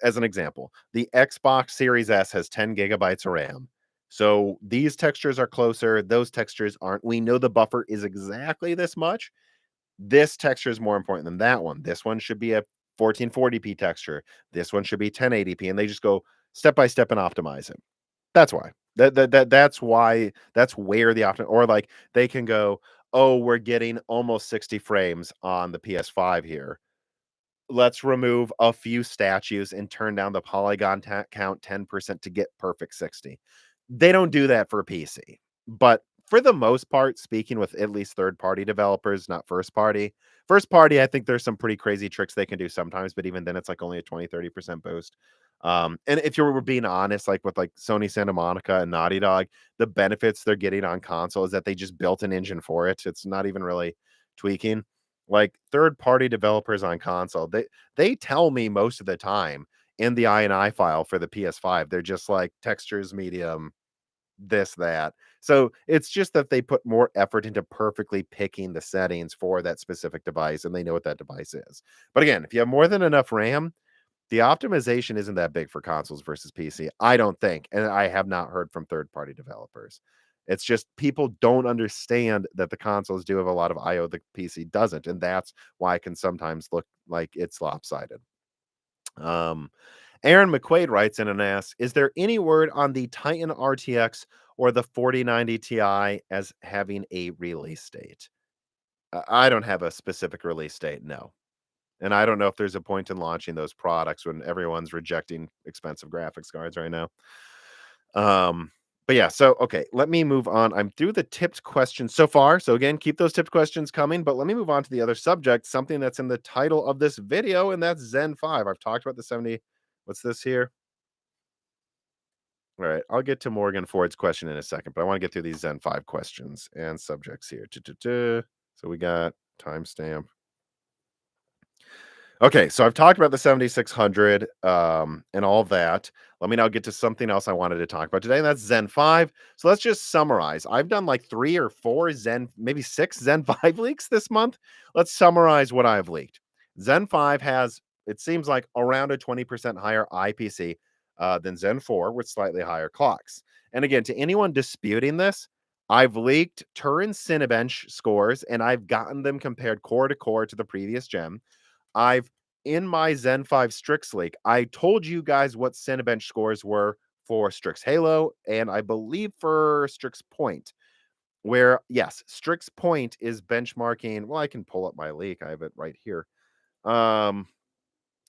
as an example, the Xbox Series S has 10 gigabytes of RAM. So these textures are closer, those textures aren't. We know the buffer is exactly this much. This texture is more important than that one. This one should be a 1440p texture. This one should be 1080p. And they just go step by step and optimize it. That's why. That's why that's where the option or like they can go, oh, we're getting almost 60 frames on the PS5 here. Let's remove a few statues and turn down the polygon count 10% to get perfect 60. They don't do that for PC. But for the most part, speaking with at least third party developers, not first party. First party, I think there's some pretty crazy tricks they can do sometimes, but even then it's like only a 20-30% boost. And if you were being honest, like with like Sony Santa Monica and Naughty Dog, the benefits they're getting on console is that they just built an engine for it. It's not even really tweaking. Like third party developers on console, they tell me most of the time in the INI file for the PS5, they're just like textures medium, this, that. So it's just that they put more effort into perfectly picking the settings for that specific device and they know what that device is. But again, if you have more than enough RAM, the optimization isn't that big for consoles versus PC, I don't think. And I have not heard from third party developers. It's just people don't understand that the consoles do have a lot of IO the PC doesn't. And that's why it can sometimes look like it's lopsided. Um, Aaron McQuaid writes in and asks, is there any word on the Titan RTX or the 4090 Ti as having a release date? I don't have a specific release date, no. And I don't know if there's a point in launching those products when everyone's rejecting expensive graphics cards right now. Um, but yeah, so okay, let me move on. I'm through the tipped questions so far. So again, keep those tipped questions coming, but let me move on to the other subject, something that's in the title of this video, and that's Zen 5. I've talked about the 70. What's this here? All right, I'll get to Morgan Ford's question in a second, but I want to get through these Zen 5 questions and subjects here. So we got timestamp. Okay, so I've talked about the 7600 and all of that. Let me now get to something else I wanted to talk about today, and that's Zen 5. So let's just summarize. I've done like 3 or 4 Zen, maybe 6 Zen 5 leaks this month. Let's summarize what I've leaked. Zen 5 has, it seems like, around a 20% higher IPC than Zen 4 with slightly higher clocks. And again, to anyone disputing this, I've leaked Turin Cinebench scores and I've gotten them compared core to core to the previous gen. I've in my Zen 5 Strix leak, I told you guys what Cinebench scores were for Strix Halo, and I believe for Strix Point, where yes, Strix Point is benchmarking. Well, I can pull up my leak. I have it right here. Um,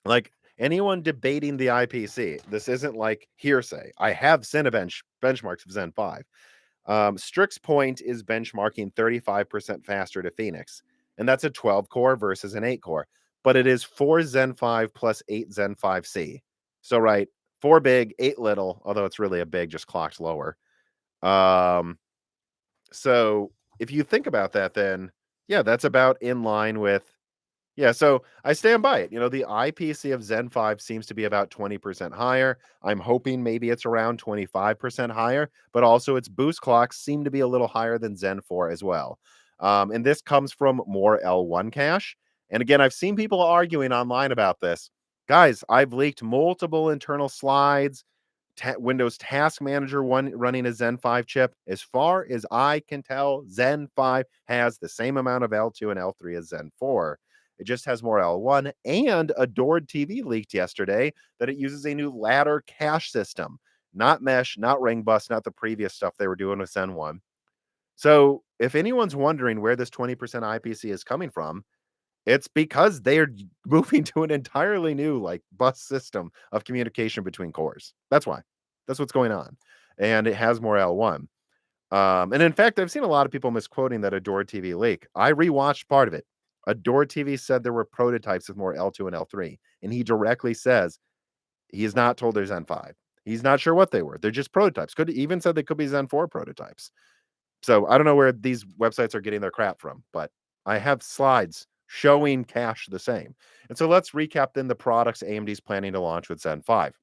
like anyone debating the IPC, this isn't like hearsay. I have Cinebench benchmarks of Zen 5. Strix Point is benchmarking 35% faster to Phoenix, and that's a 12 core versus an 8 core. But it is 4 Zen 5 plus 8 Zen 5C. So, right, 4 big, 8 little, although it's really a big, just clocked lower. Um, so if you think about that, then yeah, that's about in line with yeah, so I stand by it. You know, the IPC of Zen 5 seems to be about 20% higher. I'm hoping maybe it's around 25% higher, but also its boost clocks seem to be a little higher than Zen 4 as well. And this comes from more L1 cache. And again, I've seen people arguing online about this. Guys, I've leaked multiple internal slides, Windows Task Manager one running a Zen 5 chip. As far as I can tell, Zen 5 has the same amount of L2 and L3 as Zen 4. It just has more L1, and Adored TV leaked yesterday that it uses a new ladder cache system, not mesh, not ring bus, not the previous stuff they were doing with Zen 1. So if anyone's wondering where this 20% IPC is coming from, it's because they're moving to an entirely new like bus system of communication between cores. That's why. That's what's going on. And it has more L1. And in fact, I've seen a lot of people misquoting that Adored TV leak. I rewatched part of it. Adored TV said there were prototypes with more L2 and L3. And he directly says he is not told there's Zen 5. He's not sure what they were. They're just prototypes. Could even said they could be Zen 4 prototypes. So I don't know where these websites are getting their crap from, but I have slides showing cache the same. And so let's recap then the products AMD's planning to launch with Zen 5.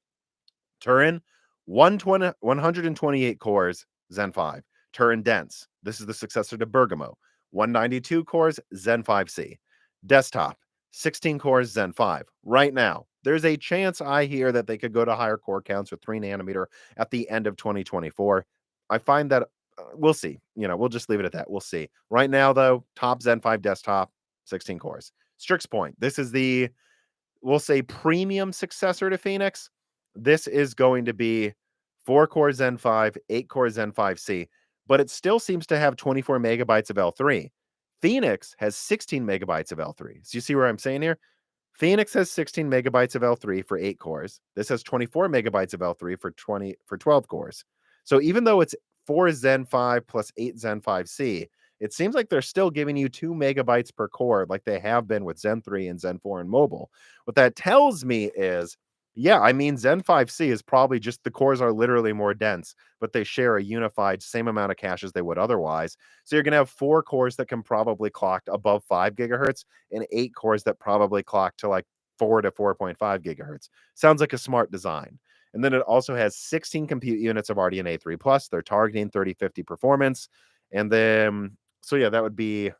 Turin, 128 cores, Zen 5. Turin Dense. This is the successor to Bergamo. 192 cores, Zen 5C. Desktop, 16 cores, Zen 5. Right now, there's a chance I hear that they could go to higher core counts with 3 nanometer at the end of 2024. I find that we'll see. You know, we'll just leave it at that. We'll see. Right now, though, top Zen 5 desktop, 16 cores. Strix Point. This is the, we'll say, premium successor to Phoenix. This is going to be 4 core Zen 5, 8 core Zen 5C, but it still seems to have 24 megabytes of L3. Phoenix has 16 megabytes of L3. So you see where I'm saying here? Phoenix has 16 megabytes of L3 for 8 cores. This has 24 megabytes of L3 for 12 cores. So even though it's 4 Zen 5 plus 8 Zen 5C, it seems like they're still giving you 2 megabytes per core like they have been with Zen 3 and Zen 4 and mobile. What that tells me is, yeah, I mean, Zen 5C is probably just the cores are literally more dense, but they share a unified same amount of cache as they would otherwise. So you're going to have 4 cores that can probably clock above 5 gigahertz and 8 cores that probably clock to like 4 to 4.5 gigahertz. Sounds like a smart design. And then it also has 16 compute units of RDNA 3 plus. They're targeting 3050 performance. And then, so yeah, that'd be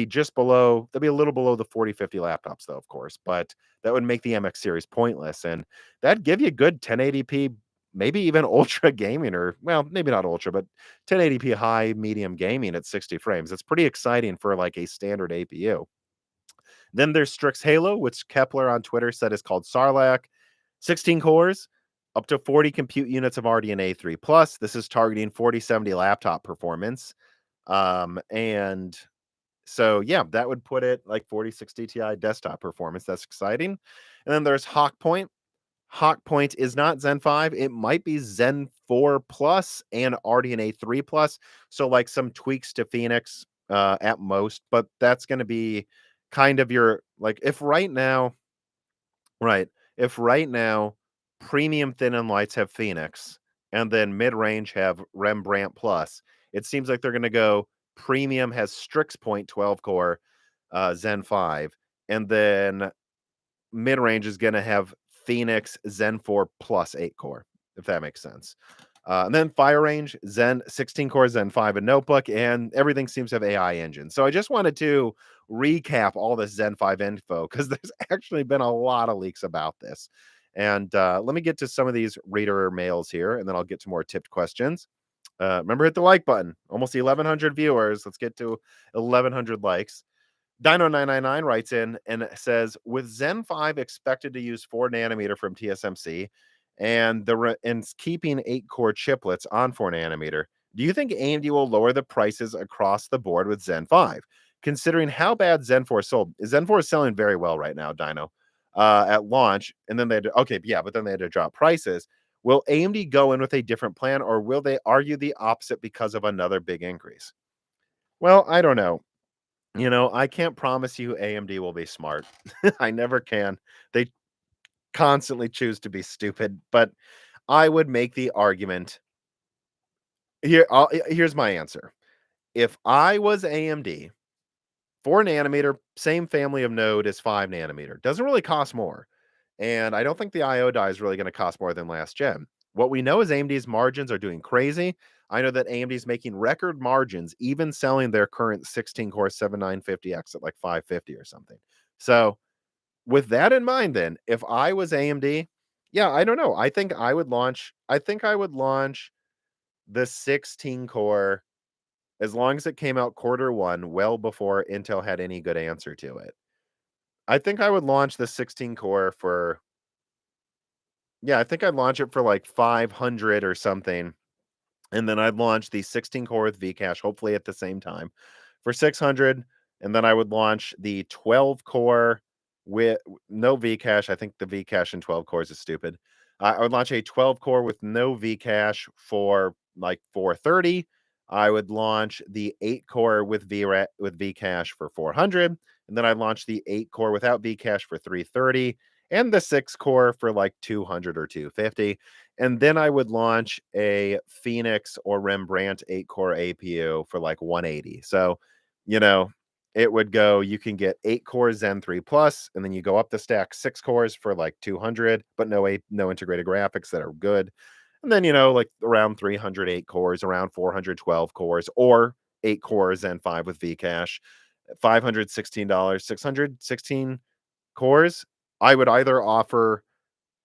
just below, that'd be a little below the 4050 laptops though, of course, but that would make the MX series pointless. And that'd give you good 1080p, maybe even ultra gaming, or well, maybe not ultra, but 1080p high medium gaming at 60 frames. It's pretty exciting for like a standard APU. Then there's Strix Halo, which Kepler on Twitter said is called Sarlacc. 16 cores, up to 40 compute units of RDNA 3 plus. This is targeting 4070 laptop performance. And so yeah, that would put it like 4060 Ti desktop performance. That's exciting. And then there's Hawk Point. Hawk Point is not Zen 5. It might be Zen 4 plus and RDNA 3 plus. So like some tweaks to Phoenix at most, but that's going to be kind of your like if right now, right? If right now premium thin and lights have Phoenix and then mid-range have Rembrandt plus, it seems like they're going to go premium has Strix Point 12 core Zen 5 and then mid-range is going to have Phoenix Zen 4 plus 8 core, if that makes sense. And then fire range, Zen 16 core, Zen 5 and notebook, and everything seems to have AI engine. So I just wanted to recap all this Zen 5 info because there's actually been a lot of leaks about this. And let me get to some of these reader mails here, and then I'll get to more tipped questions. Remember, hit the like button. Almost 1,100 viewers. Let's get to 1,100 likes. Dino999 writes in and says, with Zen 5 expected to use 4 nanometer from TSMC and keeping 8 core chiplets on 4 nanometer, do you think AMD will lower the prices across the board with Zen 5? Considering how bad Zen 4 sold, Zen 4 is selling very well right now, Dino, at launch. And then but then they had to drop prices. Will AMD go in with a different plan or will they argue the opposite because of another big increase? Well, I don't know. I can't promise you AMD will be smart. I never can. They constantly choose to be stupid, but I would make the argument here's my answer. If I was AMD, 4 nanometer, same family of node as 5 nanometer, doesn't really cost more. And I don't think the IO die is really going to cost more than last gen. What we know is AMD's margins are doing crazy. I know that AMD is making record margins, even selling their current 16 core 7950X at like 550 or something. So, with that in mind, then, if I was AMD, yeah, I don't know. I think I would launch the 16 core as long as it came out quarter one, well before Intel had any good answer to it. I think I would launch the 16 core for yeah, I think I'd launch it for like 500 or something. And then I'd launch the 16 core with Vcache, hopefully at the same time for 600. And then I would launch the 12 core with no Vcache. I think the Vcache in 12 cores is stupid. I would launch a 12 core with no Vcache for like 430. I would launch the 8 core with Vcache for 400. And then I'd launch the 8 core without Vcache for 330 and the 6 core for like 200 or 250. And then I would launch a Phoenix or Rembrandt 8 core APU for like 180. So, you know, it would go, you can get 8 cores Zen 3 plus, and then you go up the stack 6 cores for like 200, but no integrated graphics that are good. And then, like around 308 cores, around 412 cores, or 8 cores Zen 5 with Vcache, $516, 616 cores. I would either offer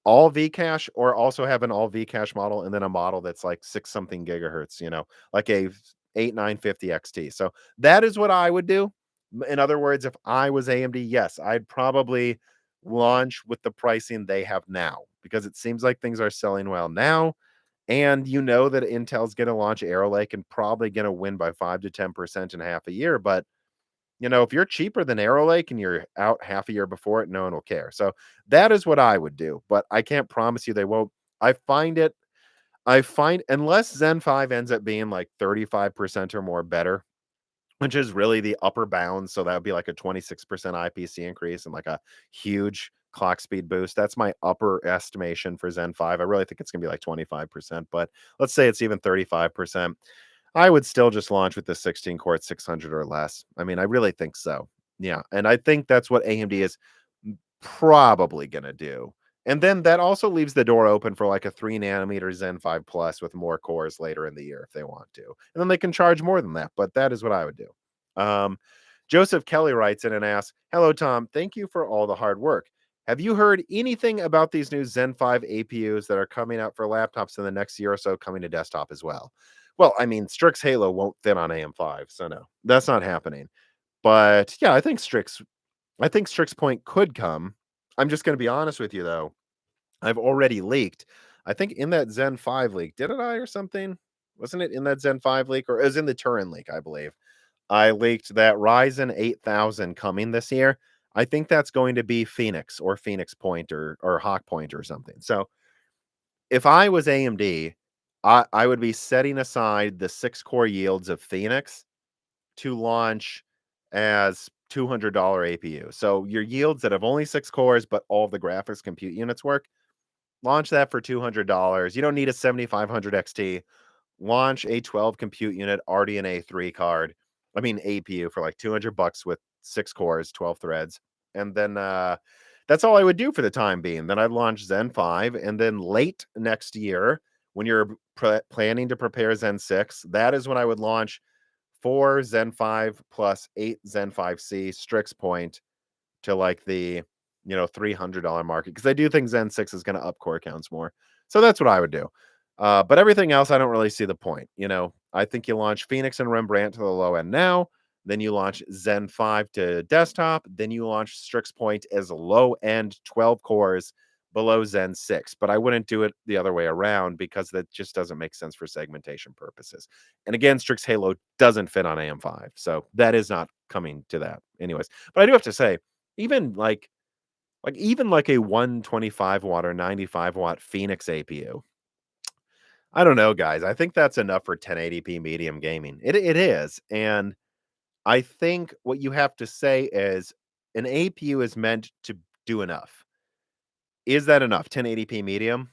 all Vcache or also have an all Vcache model and then a model that's like 6 something gigahertz, like a 8950 XT. So that is what I would do. In other words, if I was AMD, yes, I'd probably launch with the pricing they have now because it seems like things are selling well now. And you know that Intel's going to launch Arrow Lake and probably going to win by 5 to 10% in half a year. But if you're cheaper than Arrow Lake and you're out half a year before it, no one will care. So that is what I would do, but I can't promise you they won't. I find unless Zen 5 ends up being like 35% or more better, which is really the upper bound. So that would be like a 26% IPC increase and like a huge clock speed boost. That's my upper estimation for Zen 5. I really think it's going to be like 25%, but let's say it's even 35%. I would still just launch with the 16 core at 600 or less. I mean, I really think so. Yeah. And I think that's what AMD is probably going to do. And then that also leaves the door open for like a 3 nanometer Zen 5 Plus with more cores later in the year if they want to. And then they can charge more than that. But that is what I would do. Joseph Kelly writes in and asks, hello, Tom. Thank you for all the hard work. Have you heard anything about these new Zen 5 APUs that are coming out for laptops in the next year or so coming to desktop as well? Well, I mean, Strix Halo won't fit on AM5, so no, that's not happening. But yeah, I think Strix I think Strix Point could come. I'm just going to be honest with you though. I've already leaked. I think in that Zen 5 leak, didn't I or something? Wasn't it in that Zen 5 leak or it was in the Turin leak, I believe. I leaked that Ryzen 8000 coming this year. I think that's going to be Phoenix or Phoenix Point or Hawk Point or something. So if I was AMD, I would be setting aside the 6-core yields of Phoenix to launch as $200 APU. So your yields that have only 6 cores, but all the graphics compute units work, launch that for $200. You don't need a 7500 XT. Launch a 12 compute unit RDNA 3 card. I mean APU for like $200 with 6 cores, 12 threads. And then that's all I would do for the time being. Then I'd launch Zen 5 and then late next year when you're planning to prepare Zen 6, that is when I would launch 4 Zen 5 plus 8 Zen 5C Strix Point to like the $300 market because I do think Zen 6 is going to up core counts more. So that's what I would do. But everything else, I don't really see the point. I think you launch Phoenix and Rembrandt to the low end now. Then you launch Zen 5 to desktop. Then you launch Strix Point as a low end 12 cores below Zen 6. But I wouldn't do it the other way around because that just doesn't make sense for segmentation purposes. And again, Strix Halo doesn't fit on AM5. So that is not coming to that. Anyways, but I do have to say, even even like a 125 watt or 95 watt Phoenix APU. I don't know, guys. I think that's enough for 1080p medium gaming. It is. And I think what you have to say is an APU is meant to do enough. Is that enough? 1080p medium?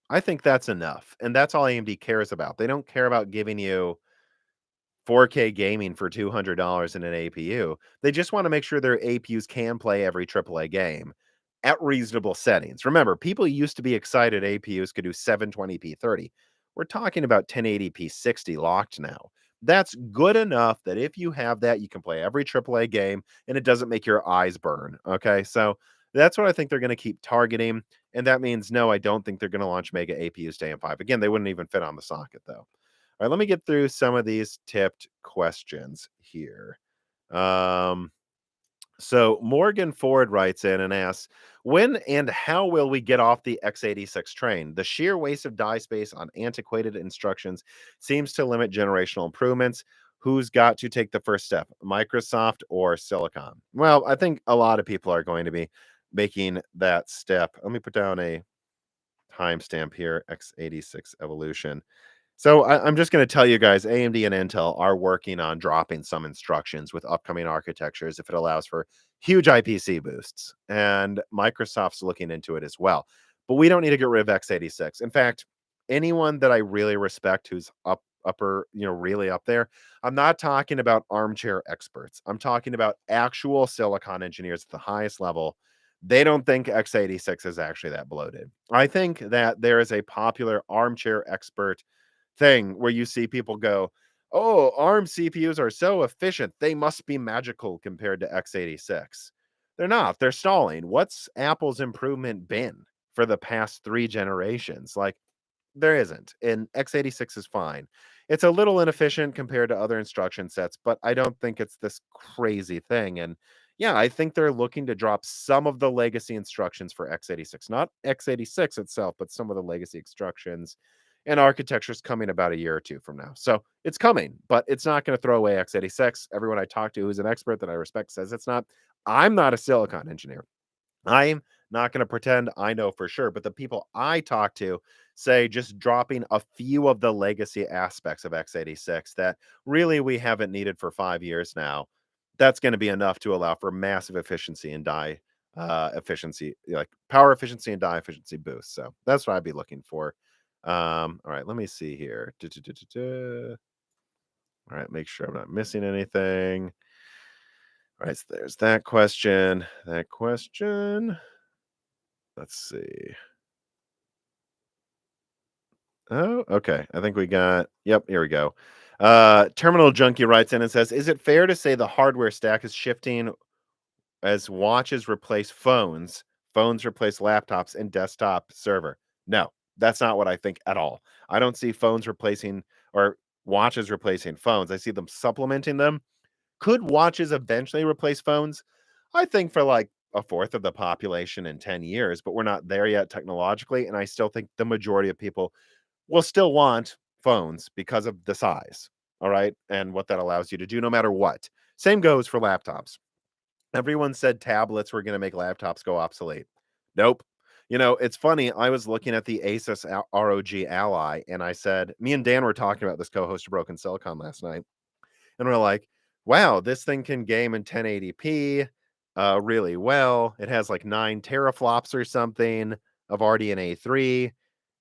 I think that's enough. And that's all AMD cares about. They don't care about giving you 4K gaming for $200 in an APU. They just want to make sure their APUs can play every AAA game at reasonable settings. Remember, people used to be excited APUs could do 720p 30. We're talking about 1080p 60 locked now. That's good enough that if you have that, you can play every AAA game and it doesn't make your eyes burn. Okay. So that's what I think they're going to keep targeting. And that means, no, I don't think they're going to launch mega APUs to AM5. Again, they wouldn't even fit on the socket, though. All right, let me get through some of these tipped questions here. Um, so Morgan Ford writes in and asks, when and how will we get off the x86 train? The sheer waste of die space on antiquated instructions seems to limit generational improvements. Who's got to take the first step, Microsoft or Silicon? Well, I think a lot of people are going to be making that step. Let me put down a timestamp here, x86 evolution. So I'm just going to tell you guys, AMD and Intel are working on dropping some instructions with upcoming architectures if it allows for huge IPC boosts. And Microsoft's looking into it as well. But we don't need to get rid of x86. In fact, anyone that I really respect who's really up there, I'm not talking about armchair experts. I'm talking about actual silicon engineers at the highest level. They don't think x86 is actually that bloated. I think that there is a popular armchair expert thing where you see people go, "Oh, ARM CPUs are so efficient. They must be magical compared to x86." They're not. They're stalling. What's Apple's improvement been for the past 3 generations? Like there isn't. And x86 is fine. It's a little inefficient compared to other instruction sets, but I don't think it's this crazy thing. And yeah, I think they're looking to drop some of the legacy instructions for x86, not x86 itself, but some of the legacy instructions and architecture's coming about a year or two from now. So it's coming, but it's not going to throw away x86. Everyone I talk to who's an expert that I respect says it's not. I'm not a silicon engineer. I'm not going to pretend I know for sure, but the people I talk to say just dropping a few of the legacy aspects of x86 that really we haven't needed for 5 years now. That's going to be enough to allow for massive efficiency and die efficiency, like power efficiency and die efficiency boosts. So that's what I'd be looking for. All right, let me see here. All right, make sure I'm not missing anything. All right, so there's that question. That question. Let's see. Oh, okay. I think we got, yep, here we go. Terminal Junkie writes in and says, is it fair to say the hardware stack is shifting as watches replace phones, phones replace laptops, and desktop server? No, that's not what I think at all. I don't see phones replacing or watches replacing phones. I see them supplementing them. Could watches eventually replace phones? I think for like a fourth of the population in 10 years, but we're not there yet technologically. And I still think the majority of people will still want phones because of the size. All right. And what that allows you to do no matter what. Same goes for laptops. Everyone said tablets were going to make laptops go obsolete. Nope. It's funny. I was looking at the Asus ROG Ally, and I said, me and Dan were talking about this co-host of Broken Silicon last night, and we're like, wow, this thing can game in 1080p really well. It has like 9 teraflops or something of RDNA 3,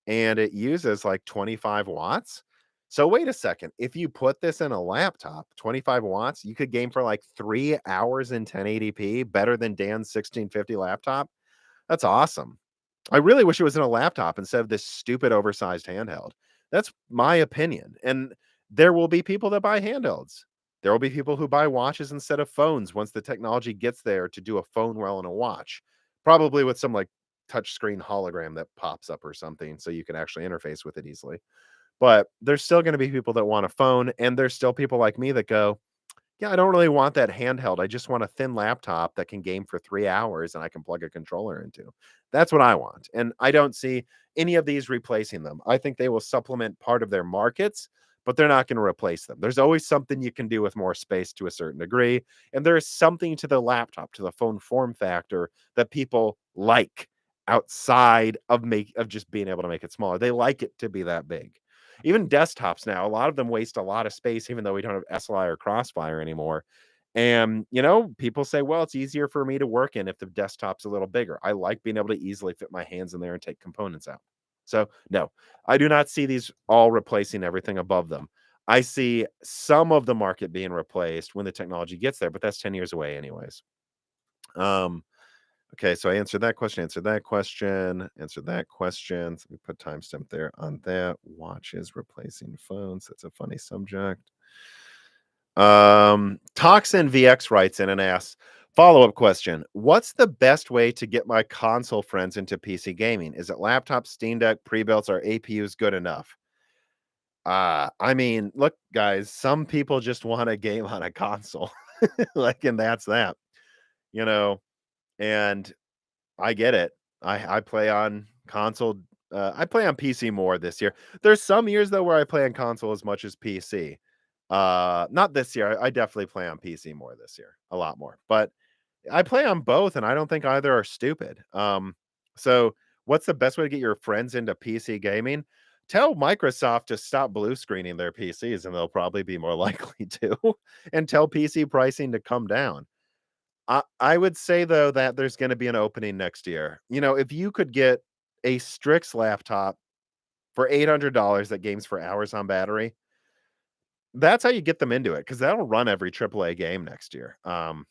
and it uses like 25 watts. So wait a second. If you put this in a laptop, 25 watts, you could game for like 3 hours in 1080p, better than Dan's 1650 laptop. That's awesome. I really wish it was in a laptop instead of this stupid oversized handheld. That's my opinion. And there will be people that buy handhelds. There will be people who buy watches instead of phones once the technology gets there to do a phone well in a watch. Probably with some like touchscreen hologram that pops up or something so you can actually interface with it easily. But there's still going to be people that want a phone, and there's still people like me that go, yeah, I don't really want that handheld. I just want a thin laptop that can game for 3 hours and I can plug a controller into. That's what I want. And I don't see any of these replacing them. I think they will supplement part of their markets, but they're not going to replace them. There's always something you can do with more space to a certain degree. And there is something to the laptop, to the phone form factor that people like outside of just being able to make it smaller. They like it to be that big. Even desktops now, a lot of them waste a lot of space, even though we don't have SLI or Crossfire anymore. And, people say, well, it's easier for me to work in if the desktop's a little bigger. I like being able to easily fit my hands in there and take components out. So, no, I do not see these all replacing everything above them. I see some of the market being replaced when the technology gets there, but that's 10 years away, anyways. Okay, so I answered that question, answered that question, answered that question. So we put timestamp there on that. Watches replacing phones. That's a funny subject. Toxin VX writes in and asks, follow-up question. What's the best way to get my console friends into PC gaming? Is it laptop, Steam Deck, pre-builts, or APUs good enough? I mean, look, guys, some people just want a game on a console. And that's that, you know, and I get it. I play on console. I play on PC more this year. There's some years though where I play on console as much as PC. Not this year. I definitely play on PC more this year, a lot more. But I play on both, and I don't think either are stupid. So what's the best way to get your friends into PC gaming? Tell Microsoft to stop blue screening their PCs, and they'll probably be more likely to. And tell PC pricing to come down. I would say though that there's gonna be an opening next year. If you could get a Strix laptop for $800 that games for hours on battery, that's how you get them into it because that'll run every AAA game next year. And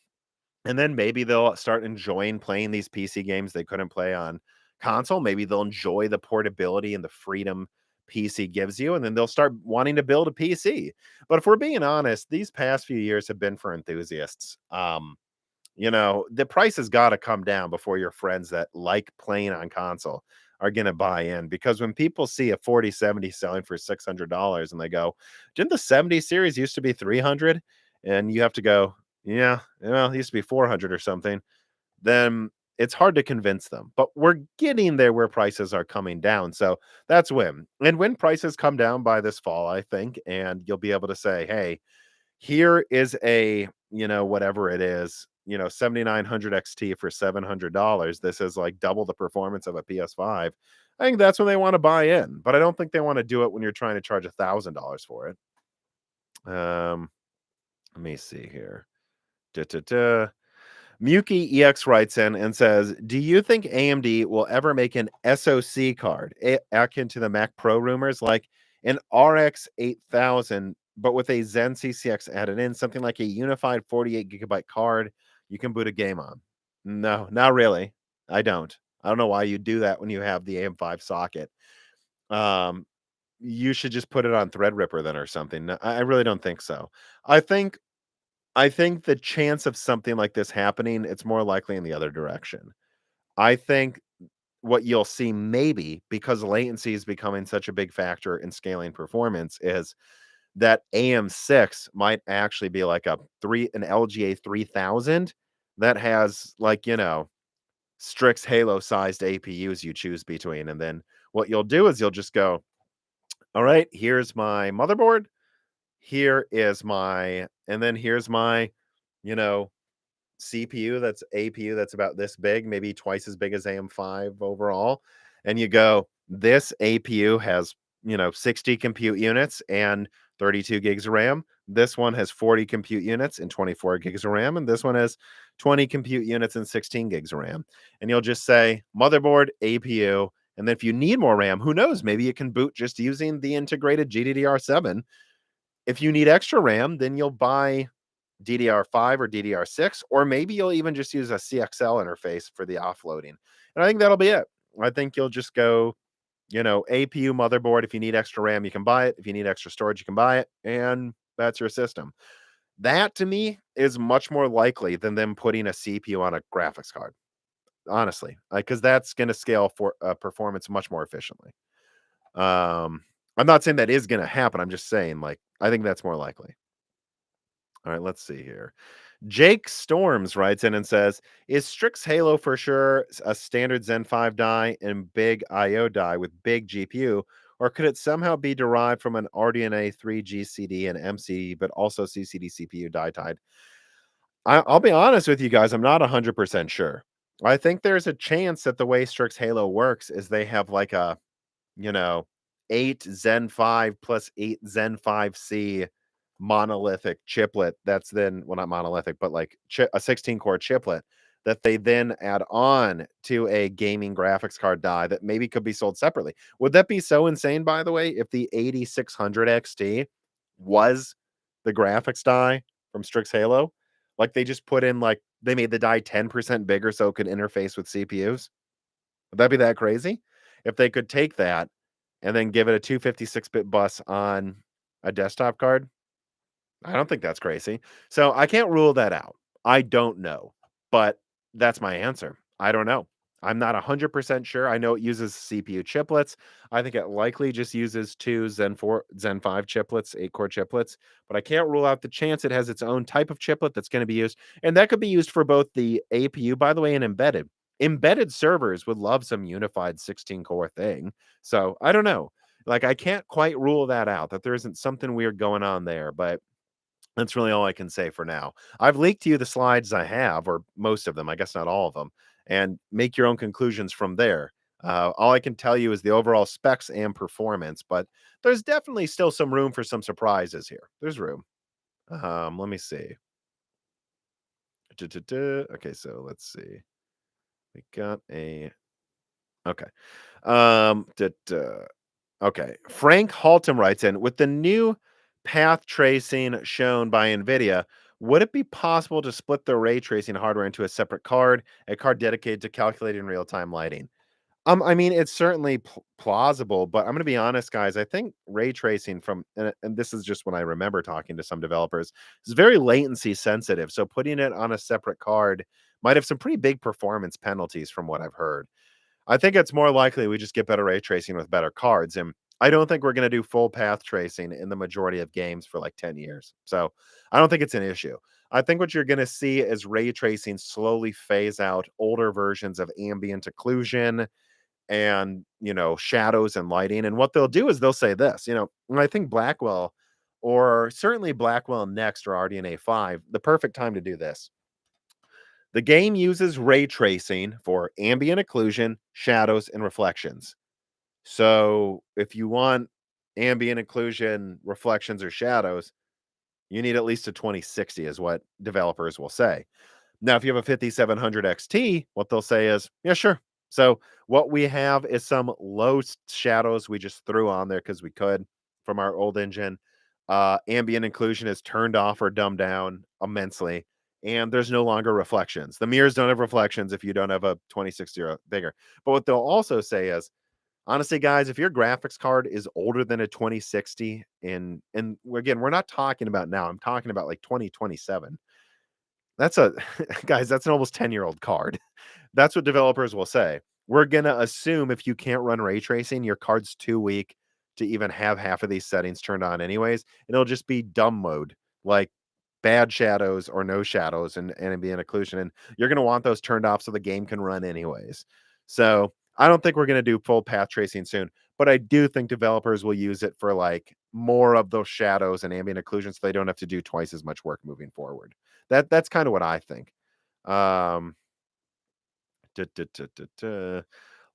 then maybe they'll start enjoying playing these PC games they couldn't play on console. Maybe they'll enjoy the portability and the freedom PC gives you, and then they'll start wanting to build a PC. But if we're being honest, these past few years have been for enthusiasts. The price has got to come down before your friends that like playing on console are going to buy in. Because when people see a 4070 selling for $600 and they go, didn't the 70 series used to be 300? And you have to go, yeah, well, it used to be 400 or something. Then it's hard to convince them. But we're getting there where prices are coming down. So that's when. And when prices come down by this fall, I think, and you'll be able to say, hey, here is a, whatever it is, 7900 XT for $700. This is like double the performance of a PS5. I think that's when they want to buy in, but I don't think they want to do it when you're trying to charge $1,000 for it. Let me see here. Da-da-da. Muki EX writes in and says, do you think AMD will ever make an SoC card akin to the Mac Pro rumors, like an RX 8000, but with a Zen CCX added in, something like a unified 48 gigabyte card you can boot a game on? No, not really. I don't know why you do that when you have the AM5 socket. You should just put it on Threadripper then or something. No, I really don't think so. I think the chance of something like this happening, it's more likely in the other direction. I think what you'll see maybe because latency is becoming such a big factor in scaling performance is that AM6 might actually be like an LGA 3000 that has like, Strix Halo sized APUs you choose between. And then what you'll do is you'll just go, all right, here's my motherboard. Here is my, and then here's my, you know, CPU that's APU that's about this big, maybe twice as big as AM5 overall. And you go, this APU has, 60 compute units and 32 gigs of RAM. This one has 40 compute units and 24 gigs of RAM. And this one has 20 compute units and 16 gigs of RAM. And you'll just say motherboard, APU. And then if you need more RAM, who knows? Maybe you can boot just using the integrated GDDR7. If you need extra RAM, then you'll buy DDR5 or DDR6, or maybe you'll even just use a CXL interface for the offloading. And I think that'll be it. I think you'll just go, APU motherboard. If you need extra RAM, you can buy it. If you need extra storage, you can buy it. And that's your system. That to me is much more likely than them putting a CPU on a graphics card, honestly, because that's going to scale for performance much more efficiently. I'm not saying that is going to happen. I'm just saying, like, I think that's more likely. All right, let's see here. Jake Storms writes in and says, "Is Strix Halo for sure a standard Zen 5 die and big IO die with big GPU, or could it somehow be derived from an RDNA 3 GCD and MCD, but also CCD CPU die type?" I'll be honest with you guys, I'm not 100% sure. I think there's a chance that the way Strix Halo works is they have like a, you know, 8 Zen 5 plus 8 Zen 5C monolithic chiplet that's then, well, not monolithic, but like a 16 core chiplet that they then add on to a gaming graphics card die that maybe could be sold separately. Would that be so insane, by the way, if the 8600 XT was the graphics die from Strix Halo? Like they just put in, like, they made the die 10% bigger so it could interface with CPUs? Would that be that crazy? If they could take that and then give it a 256-bit bus on a desktop card? I don't think that's crazy. So I can't rule that out. I don't know, but that's my answer. I don't know. I'm not 100% sure. I know it uses CPU chiplets. I think it likely just uses two Zen 4, Zen 5 chiplets, 8-core chiplets, but I can't rule out the chance it has its own type of chiplet that's going to be used. And that could be used for both the APU, by the way, and embedded. Embedded servers would love some unified 16-core thing. So I don't know. Like, I can't quite rule that out, that there isn't something weird going on there, but that's really all I can say for now. I've leaked to you the slides I have, or most of them, I guess not all of them, and make your own conclusions from there. All I can tell you is the overall specs and performance, but there's definitely still some room for some surprises here. There's room. Let me see. Okay, so let's see. We got a. Okay. Um. Okay. Frank Haltom writes in, with the new path tracing shown by Nvidia, would it be possible to split the ray tracing hardware into a card dedicated to calculating real-time lighting? I mean, it's certainly plausible, but I'm going to be honest, guys. I think ray tracing and this is just when I remember talking to some developers, is very latency sensitive. So putting it on a separate card might have some pretty big performance penalties from what I've heard. I think it's more likely we just get better ray tracing with better cards. And I don't think we're going to do full path tracing in the majority of games for like 10 years. So I don't think it's an issue. I think what you're going to see is ray tracing slowly phase out older versions of ambient occlusion and, shadows and lighting. And what they'll do is they'll say this, and I think Blackwell, or certainly Blackwell Next or RDNA 5, the perfect time to do this. The game uses ray tracing for ambient occlusion, shadows, and reflections. So if you want ambient occlusion, reflections, or shadows, you need at least a 2060 is what developers will say. Now, if you have a 5700 XT, what they'll say is, yeah, sure. So what we have is some low shadows we just threw on there because we could from our old engine. Ambient occlusion is turned off or dumbed down immensely, and there's no longer reflections. The mirrors don't have reflections if you don't have a 2060 or bigger. But what they'll also say is, honestly, guys, if your graphics card is older than a 2060, and again, we're not talking about now, I'm talking about like 2027. That's a guys, that's an almost 10-year-old card. That's what developers will say. We're gonna assume if you can't run ray tracing, your card's too weak to even have half of these settings turned on anyways, and it'll just be dumb mode, like bad shadows or no shadows and ambient occlusion, and you're going to want those turned off so the game can run anyways. So I don't think we're going to do full path tracing soon, but I do think developers will use it for like more of those shadows and ambient occlusion so they don't have to do twice as much work moving forward. That's kind of what I think. Um, duh, duh, duh, duh, duh.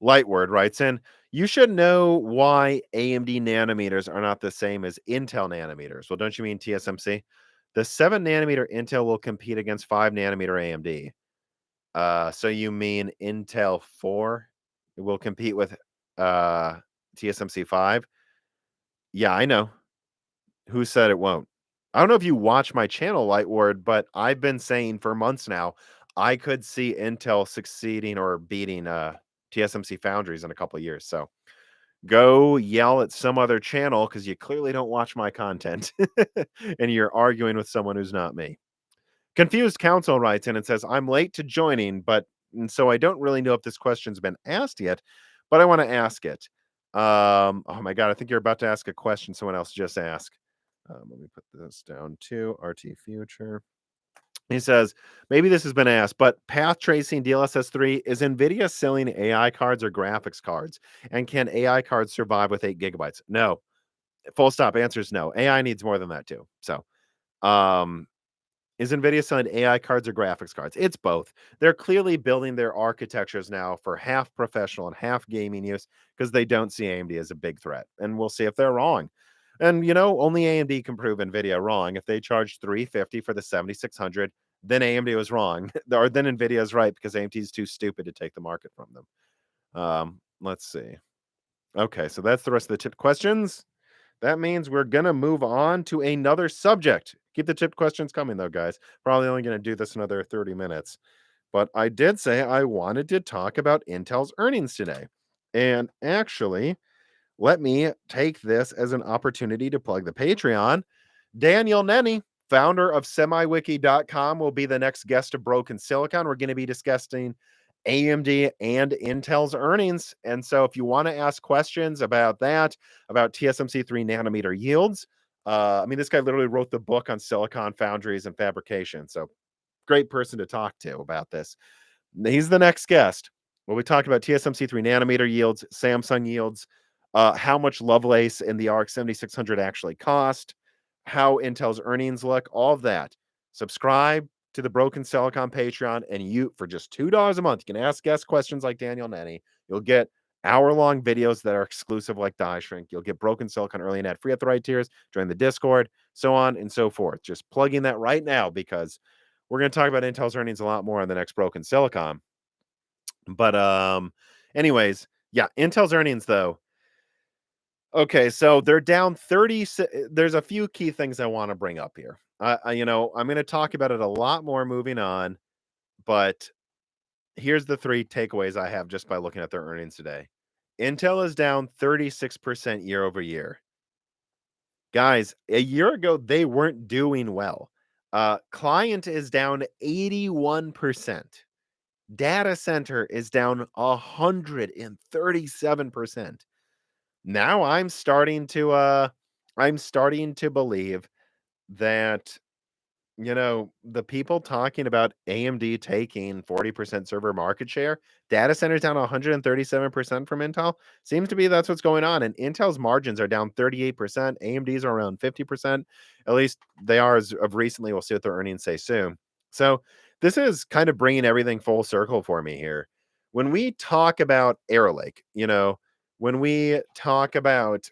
Lightword writes in, you should know why AMD nanometers are not the same as Intel nanometers. Well, don't you mean TSMC? The 7 nanometer Intel will compete against 5 nanometer AMD. So you mean Intel 4 will compete with uh TSMC 5? Yeah, I know. Who said it won't? I don't know if you watch my channel, Lightward, but I've been saying for months now I could see Intel succeeding or beating TSMC Foundries in a couple of years. So go yell at some other channel because you clearly don't watch my content and you're arguing with someone who's not me. Confused Counsel writes in and says, I'm late to joining, but and so I don't really know if this question's been asked yet, but I want to ask it. Oh my God, I think you're about to ask a question someone else just asked. Let me put this down too. RT Future. He says, maybe this has been asked, but path tracing DLSS3, is NVIDIA selling AI cards or graphics cards? And can AI cards survive with 8 gigabytes? No. Full stop. Answer is no. AI needs more than that too. So, um, is NVIDIA selling AI cards or graphics cards? It's both. They're clearly building their architectures now for half professional and half gaming use because they don't see AMD as a big threat. And we'll see if they're wrong. And only AMD can prove NVIDIA wrong. If they charge $350 for the 7600, then AMD was wrong. Or then NVIDIA is right because AMD is too stupid to take the market from them. Let's see. Okay, so that's the rest of the tip questions. That means we're going to move on to another subject. Keep the tip questions coming, though, guys. Probably only going to do this another 30 minutes. But I did say I wanted to talk about Intel's earnings today. And actually, let me take this as an opportunity to plug the Patreon. Daniel Nenny, founder of semiwiki.com, will be the next guest of Broken Silicon. We're going to be discussing AMD and Intel's earnings. And so if you want to ask questions about that, about TSMC 3 nanometer yields, this guy literally wrote the book on silicon foundries and fabrication. So great person to talk to about this. He's the next guest. We'll be talking about TSMC 3 nanometer yields, Samsung yields, how much Lovelace and the RX 7600 actually cost, how Intel's earnings look, all of that. Subscribe to the Broken Silicon Patreon, and you, for just $2 a month, you can ask guest questions like Daniel Nenny. You'll get hour-long videos that are exclusive like Die Shrink. You'll get Broken Silicon early and ad-free at the right tiers, join the Discord, so on and so forth. Just plugging that right now because we're going to talk about Intel's earnings a lot more on the next Broken Silicon. But anyways, yeah, Intel's earnings though. Okay, so they're down 30. There's a few key things I want to bring up here. I'm going to talk about it a lot more moving on, but here's the 3 takeaways I have just by looking at their earnings today. Intel is down 36% year over year. Guys, a year ago they weren't doing well. Client is down 81%. Data center is down 137%. Now I'm starting to believe that the people talking about AMD taking 40% server market share, data centers down 137% from Intel, seems to be that's what's going on. And Intel's margins are down 38%. AMD's are around 50%. At least they are as of recently. We'll see what their earnings say soon. So this is kind of bringing everything full circle for me here. When we talk about Arrow Lake, when we talk about,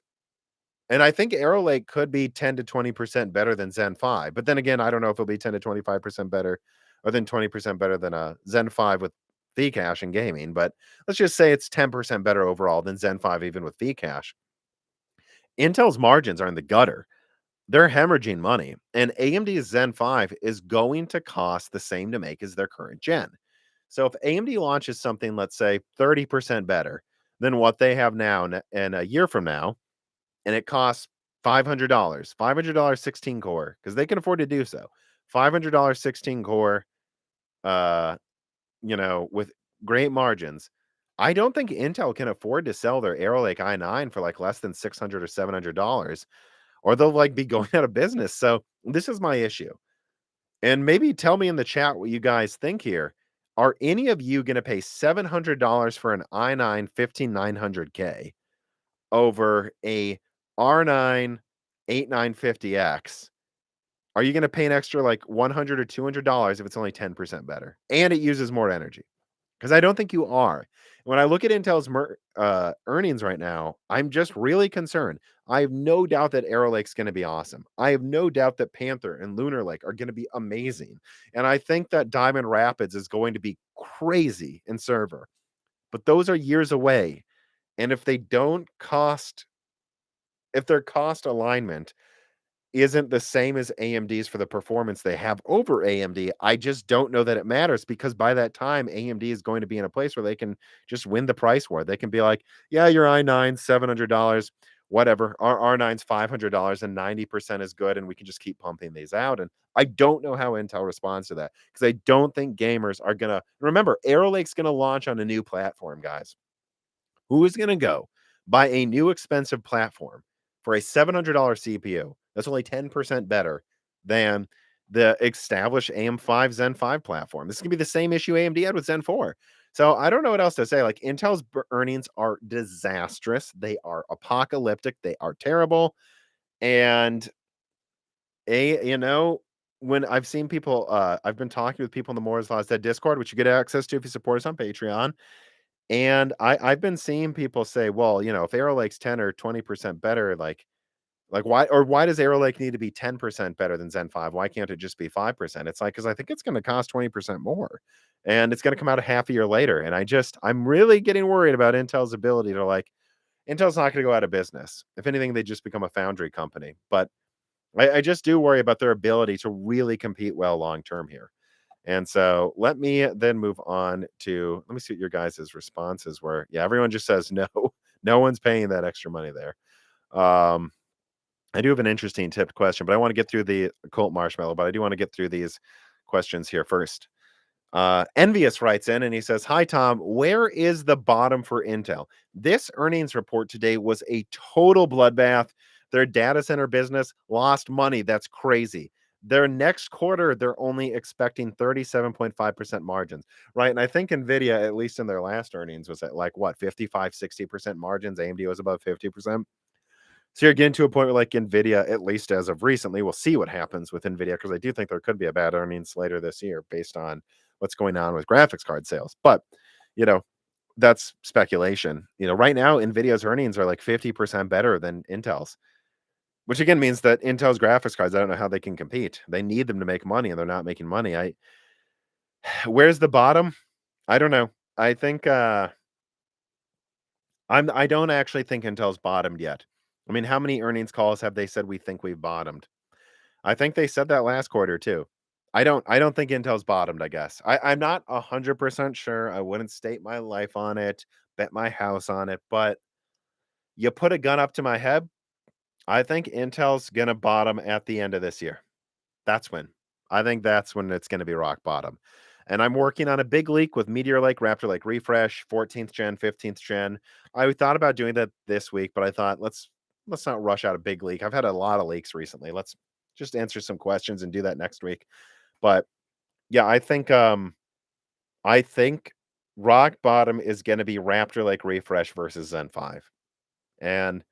and I think Arrow Lake could be 10 to 20% better than Zen 5. But then again, I don't know if it'll be 10 to 25% better or than 20% better than a Zen 5 with Vcache and gaming. But let's just say it's 10% better overall than Zen 5, even with Vcache. Intel's margins are in the gutter. They're hemorrhaging money. And AMD's Zen 5 is going to cost the same to make as their current gen. So if AMD launches something, let's say 30% better than what they have now and a year from now, and it costs $500 16 core, because they can afford to do so. $500 16 core, with great margins. I don't think Intel can afford to sell their Arrow Lake i9 for like less than $600 or $700, or they'll like be going out of business. So this is my issue. And maybe tell me in the chat what you guys think here. Are any of you gonna pay $700 for an i9 15900K over a R9 8950X? Are you gonna pay an extra, like, 100 or $200 if it's only 10% better and it uses more energy? Because I don't think you are. When I look at Intel's earnings right now, I'm just really concerned. I have no doubt that Arrow Lake's gonna be awesome. I have no doubt that Panther and Lunar Lake are gonna be amazing, and I think that Diamond Rapids is going to be crazy in server, but those are years away, and if their cost alignment isn't the same as AMD's for the performance they have over AMD, I just don't know that it matters because by that time, AMD is going to be in a place where they can just win the price war. They can be like, yeah, your i9, $700, whatever. Our R9's $500 and 90% is good. And we can just keep pumping these out. And I don't know how Intel responds to that because I don't think gamers are going to remember Arrow Lake's going to launch on a new platform, guys. Who is going to go buy a new expensive platform for a $700 CPU that's only 10% better than the established AM5 Zen 5 platform? This is going to be the same issue AMD had with Zen 4. So I don't know what else to say. Like Intel's earnings are disastrous. They are apocalyptic. They are terrible. And you know, when I've seen people, I've been talking with people in the Moore's Law Dead Discord, which you get access to if you support us on Patreon. And I've been seeing people say, "Well, if Arrow Lake's 10 or 20% better, like why does Arrow Lake need to be 10% better than Zen 5? Why can't it just be 5%?" It's like, "'Cause I think it's gonna cost 20% more, and it's gonna come out a half a year later." And I'm really getting worried about Intel's ability to Intel's not gonna go out of business. If anything, they just become a foundry company. But I just do worry about their ability to really compete well long term here. And so let me then move on to let me see what your guys' responses were. Yeah, everyone just says no. No one's paying that extra money there. Um, I do have an interesting tipped question, but I want to get through the Colt Marshmallow, but I do want to get through these questions here first. Envious writes in and he says, "Hi, Tom. Where is the bottom for Intel? This earnings report today was a total bloodbath. Their data center business lost money. That's crazy. Their next quarter, they're only expecting 37.5% margins, right? And I think Nvidia, at least in their last earnings, was at like what, 55, 60% margins. AMD was above 50%. So you're getting to a point where like Nvidia, at least as of recently, we'll see what happens with Nvidia because I do think there could be a bad earnings later this year based on what's going on with graphics card sales. But you know, that's speculation. Right now, Nvidia's earnings are like 50% better than Intel's, which again means that Intel's graphics cards, I don't know how they can compete. They need them to make money and they're not making money. Where's the bottom? I don't know. I think I don't actually think Intel's bottomed yet. I mean, how many earnings calls have they said we think we've bottomed? I think they said that last quarter too. I don't think Intel's bottomed, I guess. I'm not 100% sure. I wouldn't stake my life on it, bet my house on it, but you put a gun up to my head, I think Intel's gonna bottom at the end of this year. That's when. I think that's when it's gonna be rock bottom. And I'm working on a big leak with Meteor Lake, Raptor Lake Refresh, 14th gen, 15th gen. I thought about doing that this week, but I thought let's not rush out a big leak. I've had a lot of leaks recently. Let's just answer some questions and do that next week. But yeah, I think rock bottom is gonna be Raptor Lake Refresh versus Zen 5. And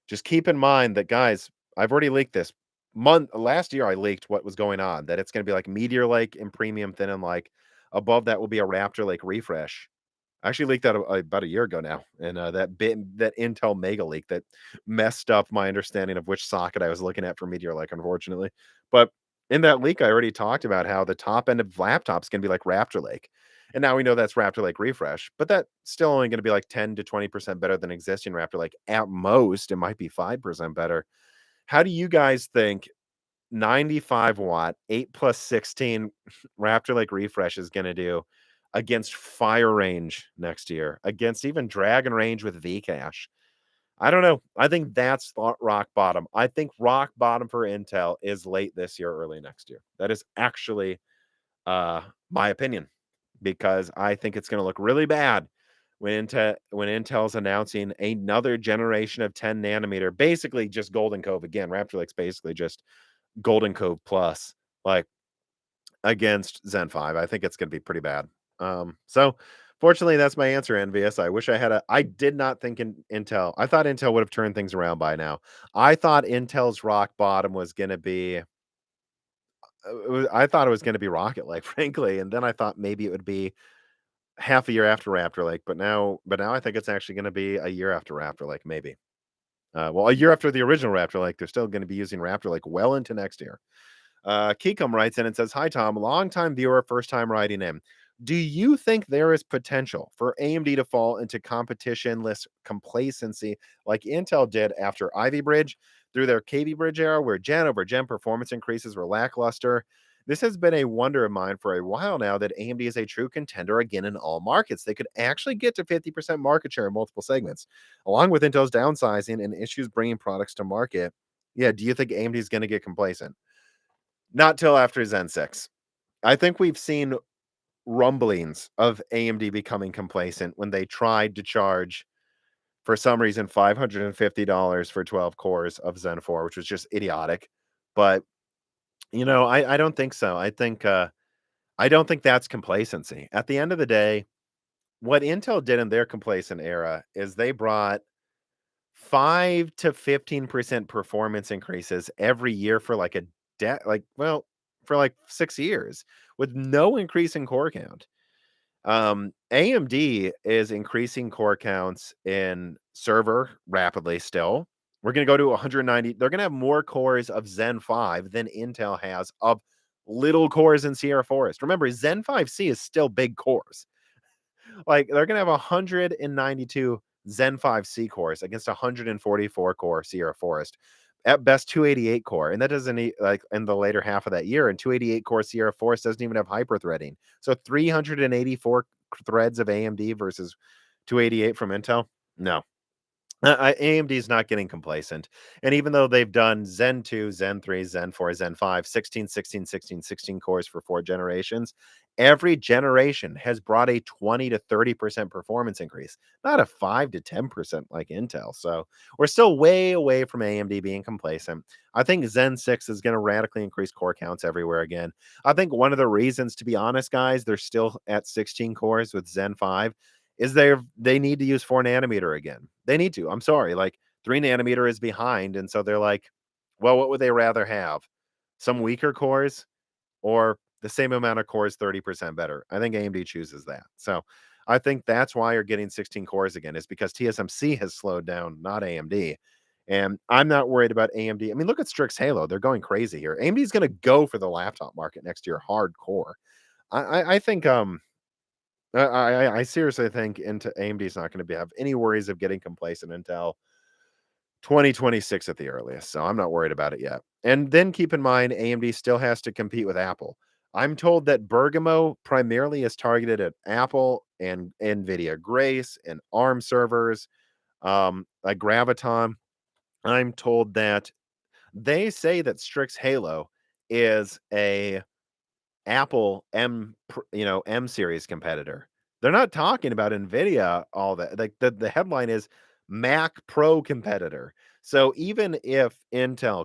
just keep in mind that, guys, I've already leaked this. Last year I leaked what was going on, that it's gonna be like Meteor Lake and Premium Thin and like above that will be a Raptor Lake Refresh. I actually leaked that about a year ago now, and that Intel Mega leak that messed up my understanding of which socket I was looking at for Meteor Lake, unfortunately. But in that leak, I already talked about how the top end of laptops can be like Raptor Lake, and now we know that's Raptor Lake Refresh, but that's still only going to be like 10 to 20% better than existing Raptor Lake. At most, it might be 5% better. How do you guys think 95-watt, 8 plus 16 Raptor Lake Refresh is gonna do against Fire Range next year, against even Dragon Range with Vcache? I don't know. I think that's rock bottom. I think rock bottom for Intel is late this year, early next year. That is actually my opinion, because I think it's gonna look really bad when Intel's announcing another generation of 10 nanometer, basically just Golden Cove again. Raptor Lake's basically just Golden Cove Plus. Like, against Zen 5. I think it's gonna be pretty bad. So fortunately, that's my answer, Envious. I wish I did not think Intel. I thought Intel would have turned things around by now. I thought Intel's rock bottom was gonna be I thought it was gonna be Rocket Lake, frankly, and then I thought maybe it would be half a year after Raptor Lake, but now I think it's actually gonna be a year after Raptor Lake, maybe. Well, a year after the original Raptor Lake, they're still gonna be using Raptor Lake well into next year. Keekum writes in and says, "Hi Tom, long time viewer, first time writing in. Do you think there is potential for AMD to fall into competitionless complacency like Intel did after Ivy Bridge through their KV Bridge era, where gen over gen performance increases were lackluster? This has been a wonder of mine for a while now that AMD is a true contender again in all markets. They could actually get to 50% market share in multiple segments, along with Intel's downsizing and issues bringing products to market. Yeah, do you think AMD is going to get complacent? Not till after Zen 6. I think we've seen rumblings of AMD becoming complacent when they tried to charge, for some reason, $550 for 12 cores of Zen 4, which was just idiotic. But, I don't think so. I don't think that's complacency. At the end of the day, what Intel did in their complacent era is they brought 5 to 15% performance increases every year for like a for like 6 years with no increase in core count. AMD is increasing core counts in server rapidly still. We're going to go to 190. They're going to have more cores of Zen 5 than Intel has of little cores in Sierra Forest. Remember, Zen 5C is still big cores. Like they're gonna have 192 Zen 5 C cores against 144 core Sierra Forest. At best, 288 core, and that doesn't like in the later half of that year. And 288 core Sierra Forest doesn't even have hyperthreading. So 384 threads of AMD versus 288 from Intel. No, AMD is not getting complacent. And even though they've done Zen 2, Zen 3, Zen 4, Zen 5, 16, 16, 16, 16 cores for 4 generations, every generation has brought a 20 to 30% performance increase, not a 5 to 10% like Intel. So we're still way away from AMD being complacent. I think Zen 6 is going to radically increase core counts everywhere again. I think one of the reasons, to be honest, guys, they're still at 16 cores with Zen 5 is they need to use 4 nanometer again. They need to. I'm sorry. Like 3 nanometer is behind. And so they're like, well, what would they rather have? Some weaker cores or the same amount of cores, 30% better? I think AMD chooses that. So I think that's why you're getting 16 cores again, is because TSMC has slowed down, not AMD. And I'm not worried about AMD. I mean, look at Strix Halo. They're going crazy here. AMD is going to go for the laptop market next year, hardcore. I think I seriously think into AMD is not going to have any worries of getting complacent until 2026 at the earliest. So I'm not worried about it yet. And then keep in mind, AMD still has to compete with Apple. I'm told that Bergamo primarily is targeted at Apple and Nvidia Grace and ARM servers, like Graviton. I'm told that they say that Strix Halo is a Apple M series competitor. They're not talking about Nvidia all that. Like the headline is Mac Pro competitor. So even if Intel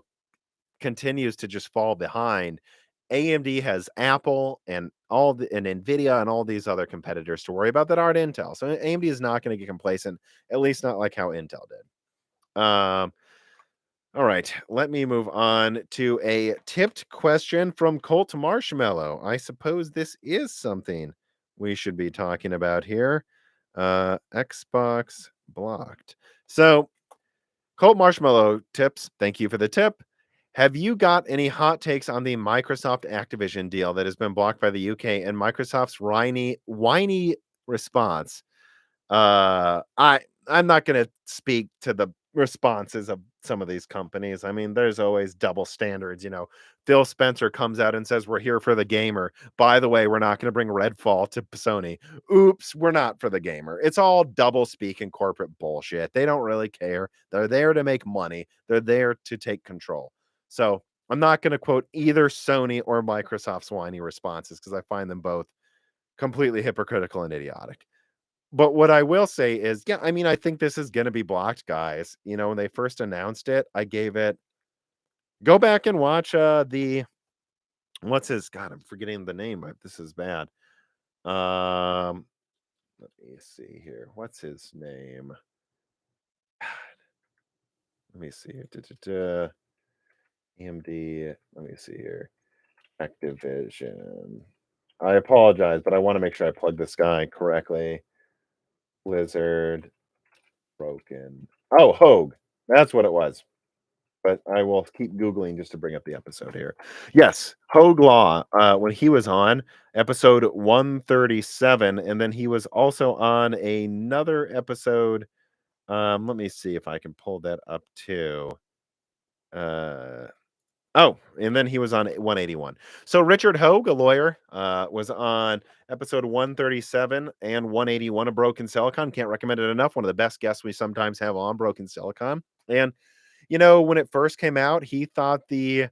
continues to just fall behind, AMD has Apple and Nvidia and all these other competitors to worry about that aren't Intel. So AMD is not going to get complacent, at least not like how Intel did. All right, let me move on to a tipped question from Colt Marshmallow. I suppose this is something we should be talking about here. Xbox blocked. So, Colt Marshmallow tips. Thank you for the tip. Have you got any hot takes on the Microsoft-Activision deal that has been blocked by the UK and Microsoft's whiny response? I'm not gonna speak to the responses of some of these companies. I mean, there's always double standards, Phil Spencer comes out and says, "We're here for the gamer. By the way, we're not gonna bring Redfall to Sony. Oops, we're not for the gamer." It's all double speak and corporate bullshit. They don't really care. They're there to make money. They're there to take control. So, I'm not gonna quote either Sony or Microsoft's whiny responses because I find them both completely hypocritical and idiotic. But what I will say is, yeah, I mean, I think this is gonna be blocked, guys. When they first announced it, I gave it go back and watch, the What's his? God, I'm forgetting the name. This is bad. Let me see here. What's his name? Let me see here. AMD. Let me see here. Activision. I apologize, but I want to make sure I plug this guy correctly. Blizzard. Broken. Oh, Hogue. That's what it was. But I will keep Googling just to bring up the episode here. Yes, Hogue Law, when he was on episode 137, and then he was also on another episode. Let me see if I can pull that up too. And then he was on 181. So Richard Hogue, a lawyer, was on episode 137 and 181 of Broken Silicon. Can't recommend it enough. One of the best guests we sometimes have on Broken Silicon. And when it first came out, he thought the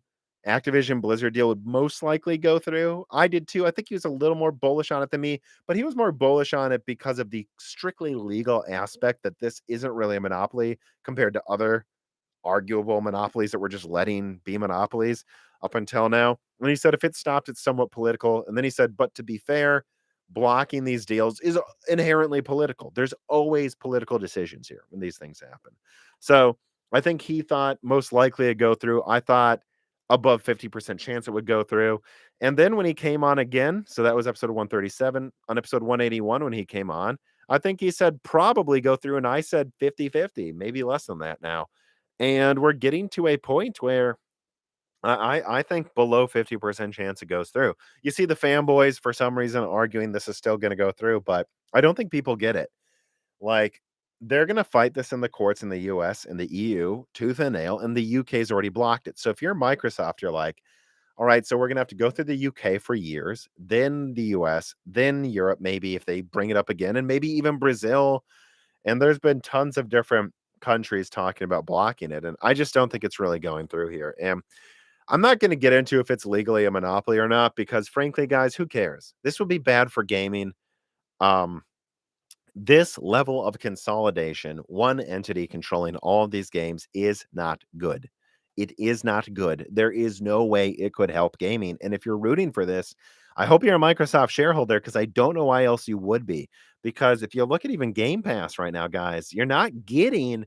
Activision Blizzard deal would most likely go through. I did too. I think he was a little more bullish on it than me, but he was more bullish on it because of the strictly legal aspect that this isn't really a monopoly compared to other arguable monopolies that we're just letting be monopolies up until now. And he said if it stopped, it's somewhat political. And then he said, but to be fair, blocking these deals is inherently political. There's always political decisions here when these things happen. So I think he thought most likely it'd go through. I thought above 50% chance it would go through. And then when he came on again, so that was episode 137, on episode 181 when he came on, I think he said probably go through. And I said 50-50, maybe less than that now. And we're getting to a point where I think below 50% chance it goes through. You see the fanboys for some reason arguing this is still going to go through, but I don't think people get it. Like, they're going to fight this in the courts in the US and the EU tooth and nail, and the UK's already blocked it. So if you're Microsoft, you're like, all right, so we're going to have to go through the UK for years, then the US, then Europe, maybe if they bring it up again, and maybe even Brazil. And there's been tons of different countries talking about blocking it. And I just don't think it's really going through here. And I'm not going to get into if it's legally a monopoly or not, because frankly, guys, who cares? This would be bad for gaming. Um, this level of consolidation, one entity controlling all of these games, is not good. It is not good. There is no way it could help gaming. And if you're rooting for this, I hope you're a Microsoft shareholder, because I don't know why else you would be. Because if you look at even Game Pass right now, guys, you're not getting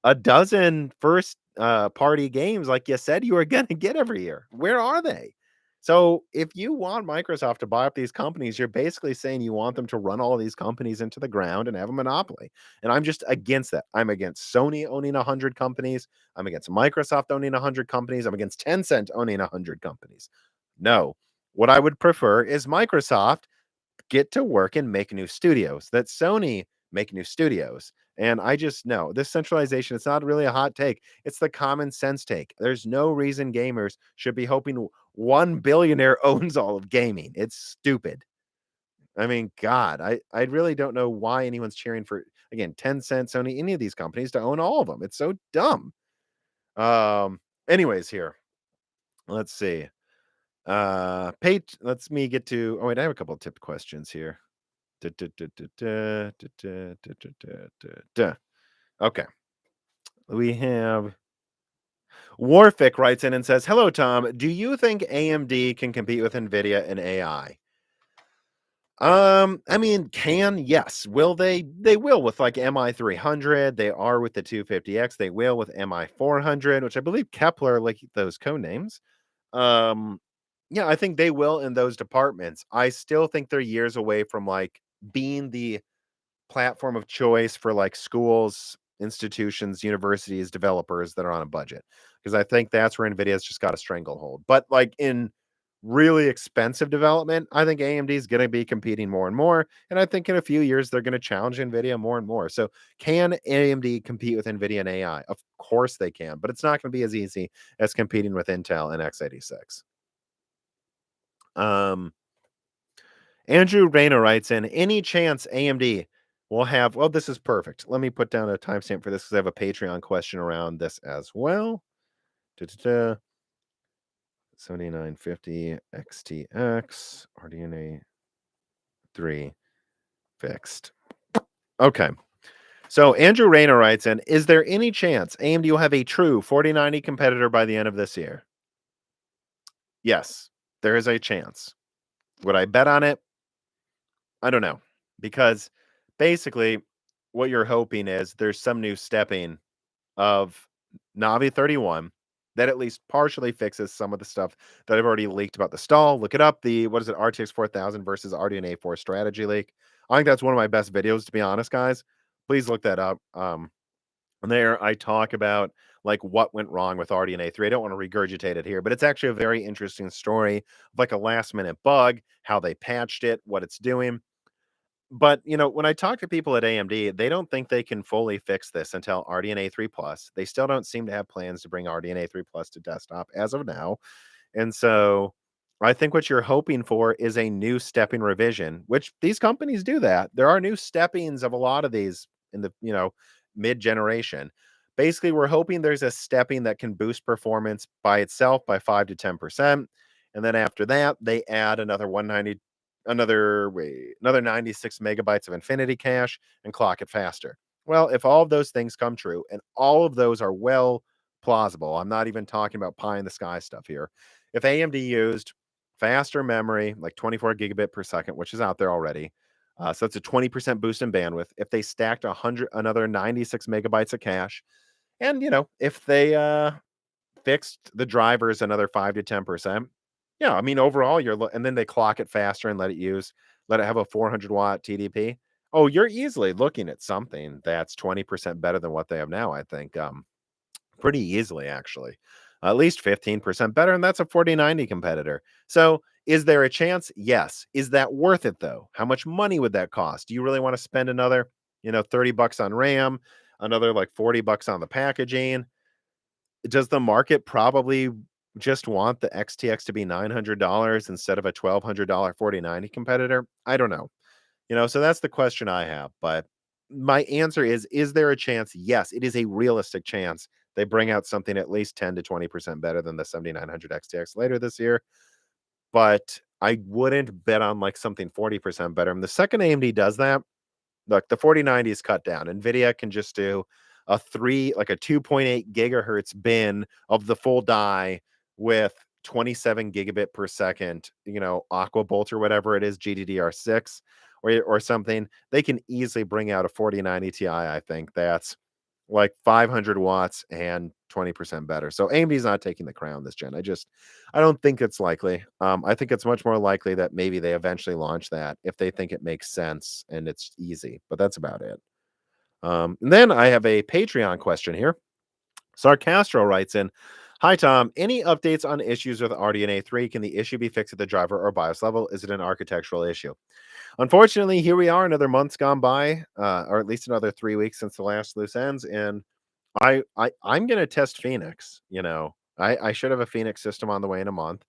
a dozen first party games like you said you were going to get every year. Where are they? So if you want Microsoft to buy up these companies, you're basically saying you want them to run all of these companies into the ground and have a monopoly. And I'm just against that. I'm against Sony owning 100 companies. I'm against Microsoft owning 100 companies. I'm against Tencent owning 100 companies. No. What I would prefer is Microsoft get to work and make new studios, that Sony make new studios. And I just know this centralization, it's not really a hot take. It's the common sense take. There's no reason gamers should be hoping one billionaire owns all of gaming. It's stupid. I mean, God, I really don't know why anyone's cheering for, again, Tencent, Sony, any of these companies to own all of them. It's so dumb. Anyways, here, let's see. Let's me get to, oh wait, I have a couple of tipped questions here. Okay. We have Warfick writes in and says, hello, Tom. Do you think AMD can compete with Nvidia in AI? I mean, yes. Will they? They will with like MI300. They are with the 250X. They will with MI400, which I believe Kepler, like those code names. Yeah, I think they will in those departments. I still think they're years away from like being the platform of choice for like schools, institutions, universities, developers that are on a budget. Because I think that's where Nvidia's just got a stranglehold. But like in really expensive development, I think AMD is going to be competing more and more. And I think in a few years, they're going to challenge Nvidia more and more. So can AMD compete with Nvidia and AI? Of course they can, but it's not going to be as easy as competing with Intel and x86. Andrew Rayner writes in, any chance AMD will have, well, this is perfect. Let me put down a timestamp for this because I have a Patreon question around this as well. 7950 XTX RDNA 3 fixed. Okay. So Andrew Rayner writes in, is there any chance AMD will have a true 4090 competitor by the end of this year? Yes, there is a chance. Would I bet on it? I don't know. Because basically, what you're hoping is there's some new stepping of Navi 31 that at least partially fixes some of the stuff that I've already leaked about the stall. Look it up. The what is it? RTX 4000 versus RDNA 4 strategy leak. I think that's one of my best videos, to be honest, guys. Please look that up. And there I talk about like what went wrong with RDNA 3. I don't want to regurgitate it here, but it's actually a very interesting story, like a last minute bug, how they patched it, what it's doing. But, when I talk to people at AMD, they don't think they can fully fix this until RDNA 3 Plus. They still don't seem to have plans to bring RDNA 3 Plus to desktop as of now. And so I think what you're hoping for is a new stepping revision, which these companies do that. There are new steppings of a lot of these in the, mid generation. Basically, we're hoping there's a stepping that can boost performance by itself by 5 to 10%. And then after that, they add another 96 megabytes of infinity cache and clock it faster. Well, if all of those things come true and all of those are well plausible, I'm not even talking about pie in the sky stuff here. If AMD used faster memory, like 24 gigabit per second, which is out there already, so it's a 20% boost in bandwidth. If they stacked another 96 megabytes of cache, and if they fixed the drivers another 5 to 10%. Yeah, I mean, overall, and then they clock it faster and let it have a 400-watt TDP. Oh, you're easily looking at something that's 20% better than what they have now, I think, pretty easily, actually. At least 15% better, and that's a 4090 competitor. So, is there a chance? Yes. Is that worth it, though? How much money would that cost? Do you really want to spend another, 30 bucks on RAM, another like 40 bucks on the packaging? Does the market probably just want the XTX to be $900 instead of a $1,200 4090 competitor? I don't know. So that's the question I have. But my answer is there a chance? Yes, it is a realistic chance they bring out something at least 10 to 20% better than the 7900 XTX later this year. But I wouldn't bet on like something 40% better. And the second AMD does that, look, the 4090 is cut down. Nvidia can just do like a 2.8 gigahertz bin of the full die with 27 gigabit per second, Aqua Bolt or whatever it is, GDDR6 or something. They can easily bring out a 4090 Ti, I think, that's like 500 watts and 20% better. So AMD's not taking the crown this gen. I don't think it's likely. I think it's much more likely that maybe they eventually launch that if they think it makes sense and it's easy, but that's about it. And then I have a Patreon question here. Sarcastro writes in, "Hi Tom, any updates on issues with RDNA 3? Can the issue be fixed at the driver or BIOS level? Is it an architectural issue?" Unfortunately, here we are, another month's gone by, or at least another 3 weeks since the last loose ends, and I'm gonna test Phoenix. I should have a Phoenix system on the way in a month,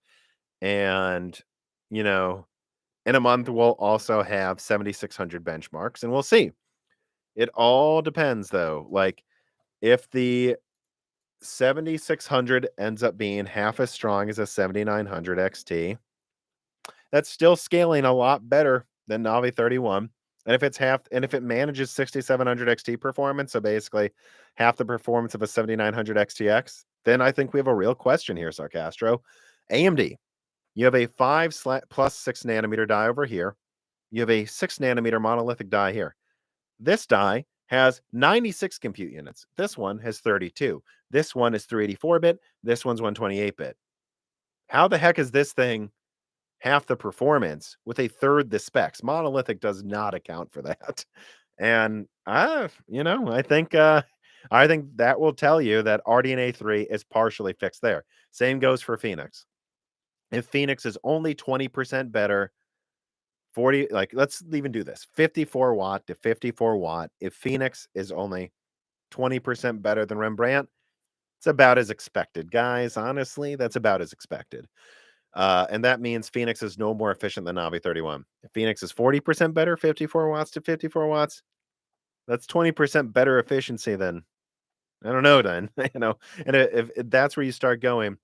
and you know, in a month we'll also have 7600 benchmarks, and we'll see. It all depends, though. Like if the 7600 ends up being half as strong as a 7900 XT, that's still scaling a lot better than Navi 31. And if it manages 6700 XT performance, so basically half the performance of a 7900 XTX, then I think we have a real question here, Sarcastro. AMD, you have a 5+6 nanometer die over here. You have a 6 nanometer monolithic die here. This die has 96 compute units. This one has 32. This one is 384-bit. This one's 128-bit. How the heck is this thing half the performance with a third the specs? Monolithic does not account for that. And I think that will tell you that RDNA 3 is partially fixed there. Same goes for Phoenix. If Phoenix is only 20% better, 40, like let's even do this. 54 watt to 54 watt. If Phoenix is only 20% better than Rembrandt, it's about as expected, guys. Honestly, that's about as expected. And that means Phoenix is no more efficient than Navi 31. If Phoenix is 40% better, 54 watts to 54 watts, that's 20% better efficiency than, I don't know, then, and if that's where you start going,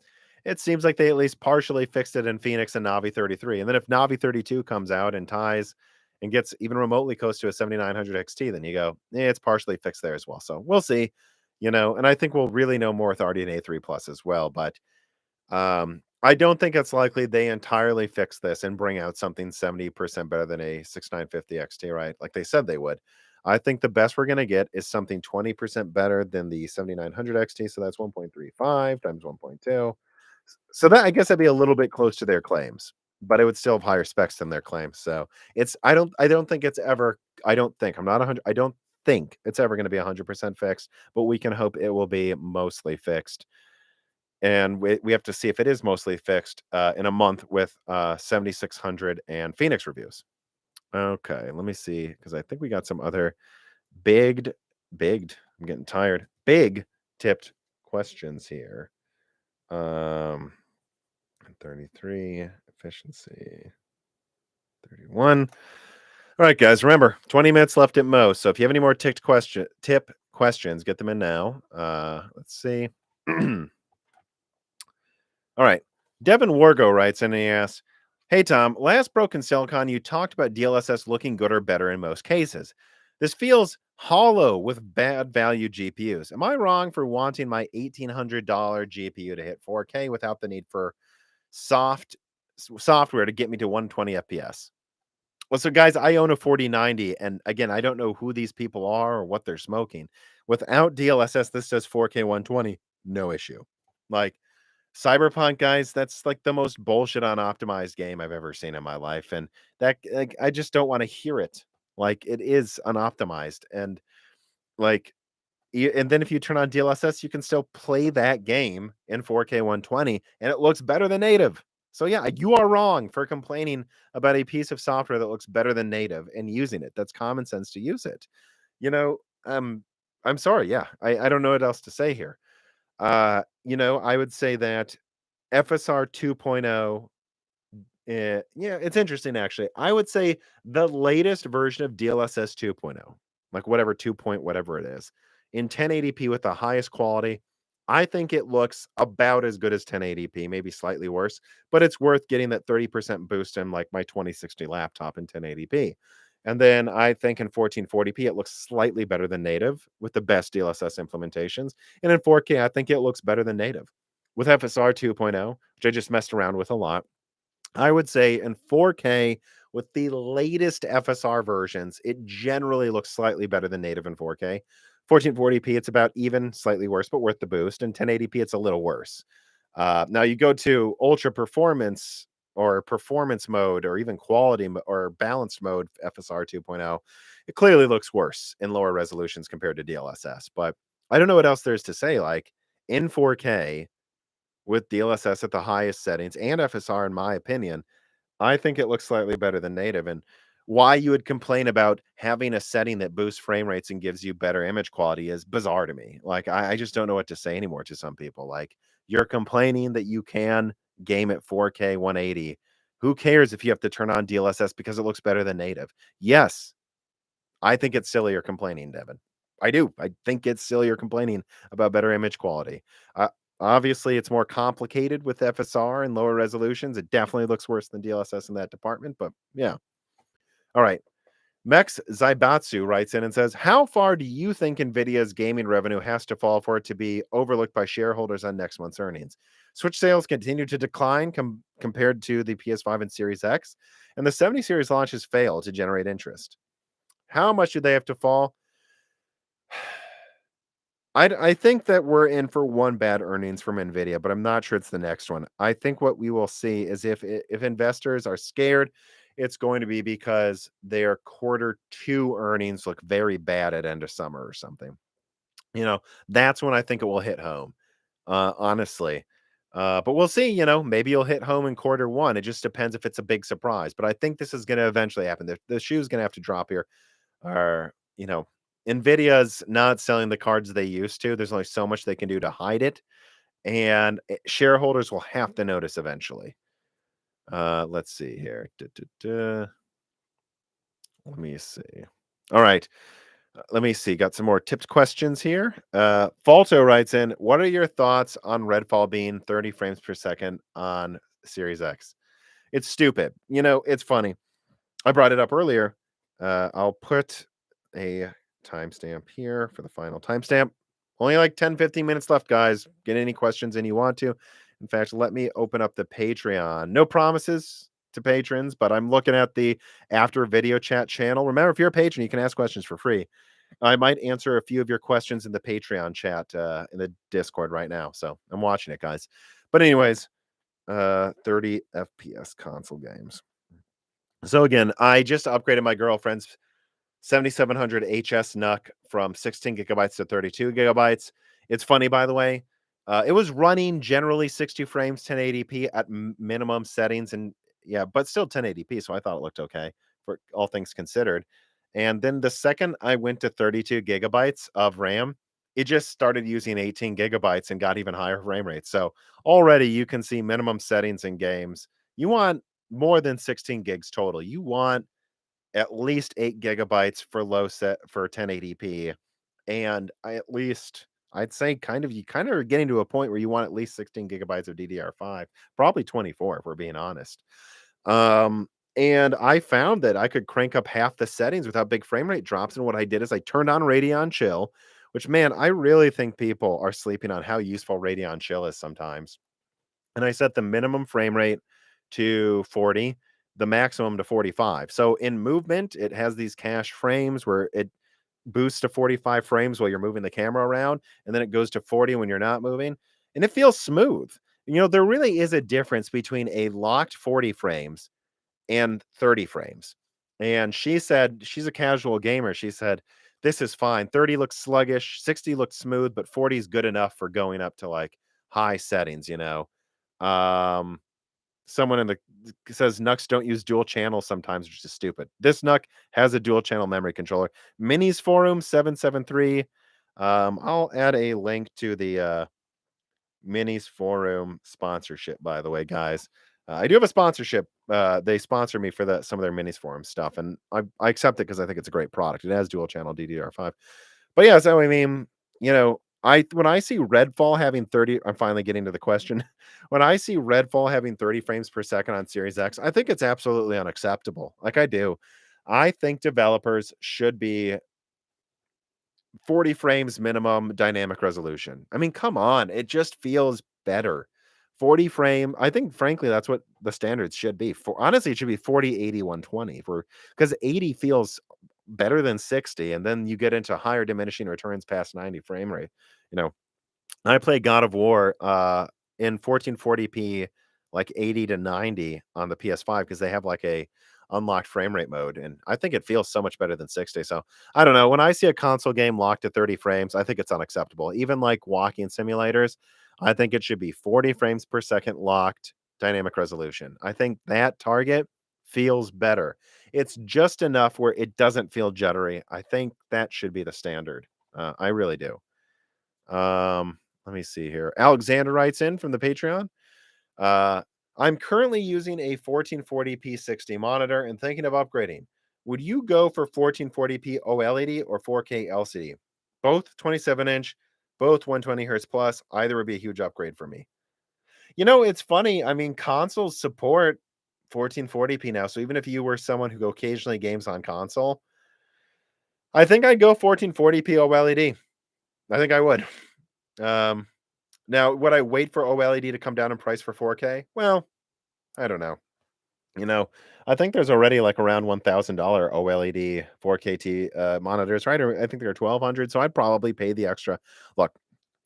it seems like they at least partially fixed it in Phoenix and Navi 33. And then if Navi 32 comes out and ties and gets even remotely close to a 7900 XT, then you go, it's partially fixed there as well. So we'll see, and I think we'll really know more with RDNA 3 Plus as well. But I don't think it's likely they entirely fix this and bring out something 70% better than a 6950 XT, right? Like they said they would. I think the best we're going to get is something 20% better than the 7900 XT. So that's 1.35 times 1.2. So that, I guess, that'd be a little bit close to their claims, but it would still have higher specs than their claims. So I don't think it's ever, I don't think, I'm not 100, I don't think it's ever going to be 100% fixed, but we can hope it will be mostly fixed. And we have to see if it is mostly fixed in a month with 7600 and Phoenix reviews. Okay, let me see, because I think we got some other bigged, bigged. I'm getting tired. Big tipped questions here. 33 efficiency, 31. All right, guys. Remember, 20 minutes left at most. So if you have any more tip questions, get them in now. Let's see. All right. Devin Wargo writes and he asks, "Hey Tom, last Broken Silicon, you talked about DLSS looking good or better in most cases. This feels hollow with bad value GPUs. Am I wrong for wanting my $1,800 GPU to hit 4K without the need for software to get me to 120 FPS?" Well, so guys, I own a 4090, and again, I don't know who these people are or what they're smoking. Without DLSS, this does 4K 120, no issue. Like Cyberpunk, guys, that's like the most bullshit unoptimized game I've ever seen in my life, and that, like, I just don't want to hear it. Like, it is unoptimized, and like, and then if you turn on DLSS, you can still play that game in 4K 120, and it looks better than native. So yeah, you are wrong for complaining about a piece of software that looks better than native and using it. That's common sense to use it. You know, I'm sorry. Yeah, I don't know what else to say here. I would say that FSR 2.0, yeah, it's interesting actually. I would say the latest version of DLSS 2.0, like whatever 2 point whatever it is, in 1080p with the highest quality, I think it looks about as good as 1080p, maybe slightly worse, but it's worth getting that 30% boost in like my 2060 laptop in 1080p. And then I think in 1440p, it looks slightly better than native with the best DLSS implementations. And in 4K, I think it looks better than native. With FSR 2.0, which I just messed around with a lot, I would say in 4K with the latest FSR versions, it generally looks slightly better than native in 4K. 1440p, it's about even, slightly worse, but worth the boost. And 1080p, it's a little worse. Now you go to ultra performance or performance mode or even quality or balanced mode, FSR 2.0, it clearly looks worse in lower resolutions compared to DLSS. But I don't know what else there's to say. Like in 4K, with DLSS at the highest settings and FSR, in my opinion, I think it looks slightly better than native. And why you would complain about having a setting that boosts frame rates and gives you better image quality is bizarre to me. Like, I just don't know what to say anymore to some people. Like, you're complaining that you can game at 4K 180. Who cares if you have to turn on DLSS because it looks better than native? Yes, I think it's silly you're complaining, Devin. I do. I think it's silly you're complaining about better image quality. Uh, Obviously, it's more complicated with FSR and lower resolutions. It definitely looks worse than DLSS in that department, but yeah. All right. Mex Zaibatsu writes in and says, "How far do you think Nvidia's gaming revenue has to fall for it to be overlooked by shareholders on next month's earnings? Switch sales continue to decline compared to the PS5 and Series X, and the 70 series launches fail to generate interest. How much do they have to fall?" I think that we're in for one bad earnings from Nvidia, but I'm not sure it's the next one. I think what we will see is if investors are scared, it's going to be because their quarter two earnings look very bad at end of summer or something. That's when I think it will hit home. Honestly. But we'll see, maybe you'll hit home in quarter one. It just depends if it's a big surprise. But I think this is going to eventually happen. The shoe's going to have to drop here are, Nvidia's not selling the cards they used to. There's only so much they can do to hide it, and shareholders will have to notice eventually. Let's see here. Let me see. All right. Let me see. Got some more tipped questions here. Falto writes in, "What are your thoughts on Redfall being 30 frames per second on Series X?" It's stupid. It's funny. I brought it up earlier. I'll put a timestamp here for the final timestamp. Only like 10, 15 minutes left, guys. Get any questions in you want to. In fact, let me open up the Patreon. No promises to patrons, but I'm looking at the after video chat channel. Remember, if you're a patron, you can ask questions for free. I might answer a few of your questions in the Patreon chat in the Discord right now. So I'm watching it, guys. But anyways, 30 FPS console games. So again, I just upgraded my girlfriend's 7700 HS NUC from 16 gigabytes to 32 gigabytes. It's funny, by the way. It was running generally 60 frames, 1080p at minimum settings, and yeah, but still 1080p. So I thought it looked okay for all things considered. And then the second I went to 32 gigabytes of RAM, it just started using 18 gigabytes and got even higher frame rates. So already you can see minimum settings in games. You want more than 16 gigs total. You want at least 8 gigabytes for low set for 1080p, and I'd say you kind of are getting to a point where you want at least 16 gigabytes of DDR5, probably 24 if we're being honest. And I found that I could crank up half the settings without big frame rate drops, and what I did is I turned on Radeon Chill, which, man, I really think people are sleeping on how useful Radeon Chill is sometimes. And I set the minimum frame rate to 40, the maximum to 45. So in movement, it has these cache frames where it boosts to 45 frames while you're moving the camera around, and then it goes to 40 when you're not moving, and it feels smooth. There really is a difference between a locked 40 frames and 30 frames. And she said, she's a casual gamer. She said, this is fine. 30 looks sluggish, 60 looks smooth, but 40 is good enough for going up to like high settings. Um, Someone in the says Nux don't use dual channels sometimes, which is stupid. This Nux has a dual channel memory controller. Minis Forum 773. I'll add a link to the Minis Forum sponsorship, by the way, guys. I do have a sponsorship. They sponsor me for some of their Minis Forum stuff, and I accept it because I think it's a great product. It has dual channel DDR5. But yeah, so I mean, when I see Redfall having 30, I'm finally getting to the question. When I see Redfall having 30 frames per second on Series X, I think it's absolutely unacceptable. Like I do. I think developers should be 40 frames minimum dynamic resolution. I mean, come on, it just feels better. 40 frame, I think frankly that's what the standards should be. For honestly, it should be 40, 80, 120 for because 80 feels better than 60, and then you get into higher diminishing returns past 90 frame rate. You know, I play God of War in 1440p, like 80 to 90 on the PS5 because they have like a unlocked frame rate mode, and I think it feels so much better than 60. So I don't know. When I see a console game locked to 30 frames, I think it's unacceptable. Even like walking simulators, I think it should be 40 frames per second locked dynamic resolution. I think that target feels better. It's just enough where it doesn't feel jittery. I think that should be the standard. I really do. Let me see here. Alexander writes in from the Patreon. Uh, I'm currently using a 1440p 60 monitor and thinking of upgrading. Would you go for 1440p OLED or 4K LCD? Both 27-inch, both 120 hertz plus. Either would be a huge upgrade for me. It's funny. I mean, consoles support 1440p now. So even if you were someone who occasionally games on console, I think I'd go 1440p OLED. I think I would. Um, Now, would I wait for OLED to come down in price for 4K? Well, I don't know. You know, I think there's already like around $1,000 OLED 4K monitors, right? Or I think they're 1,200. So I'd probably pay the extra. Look,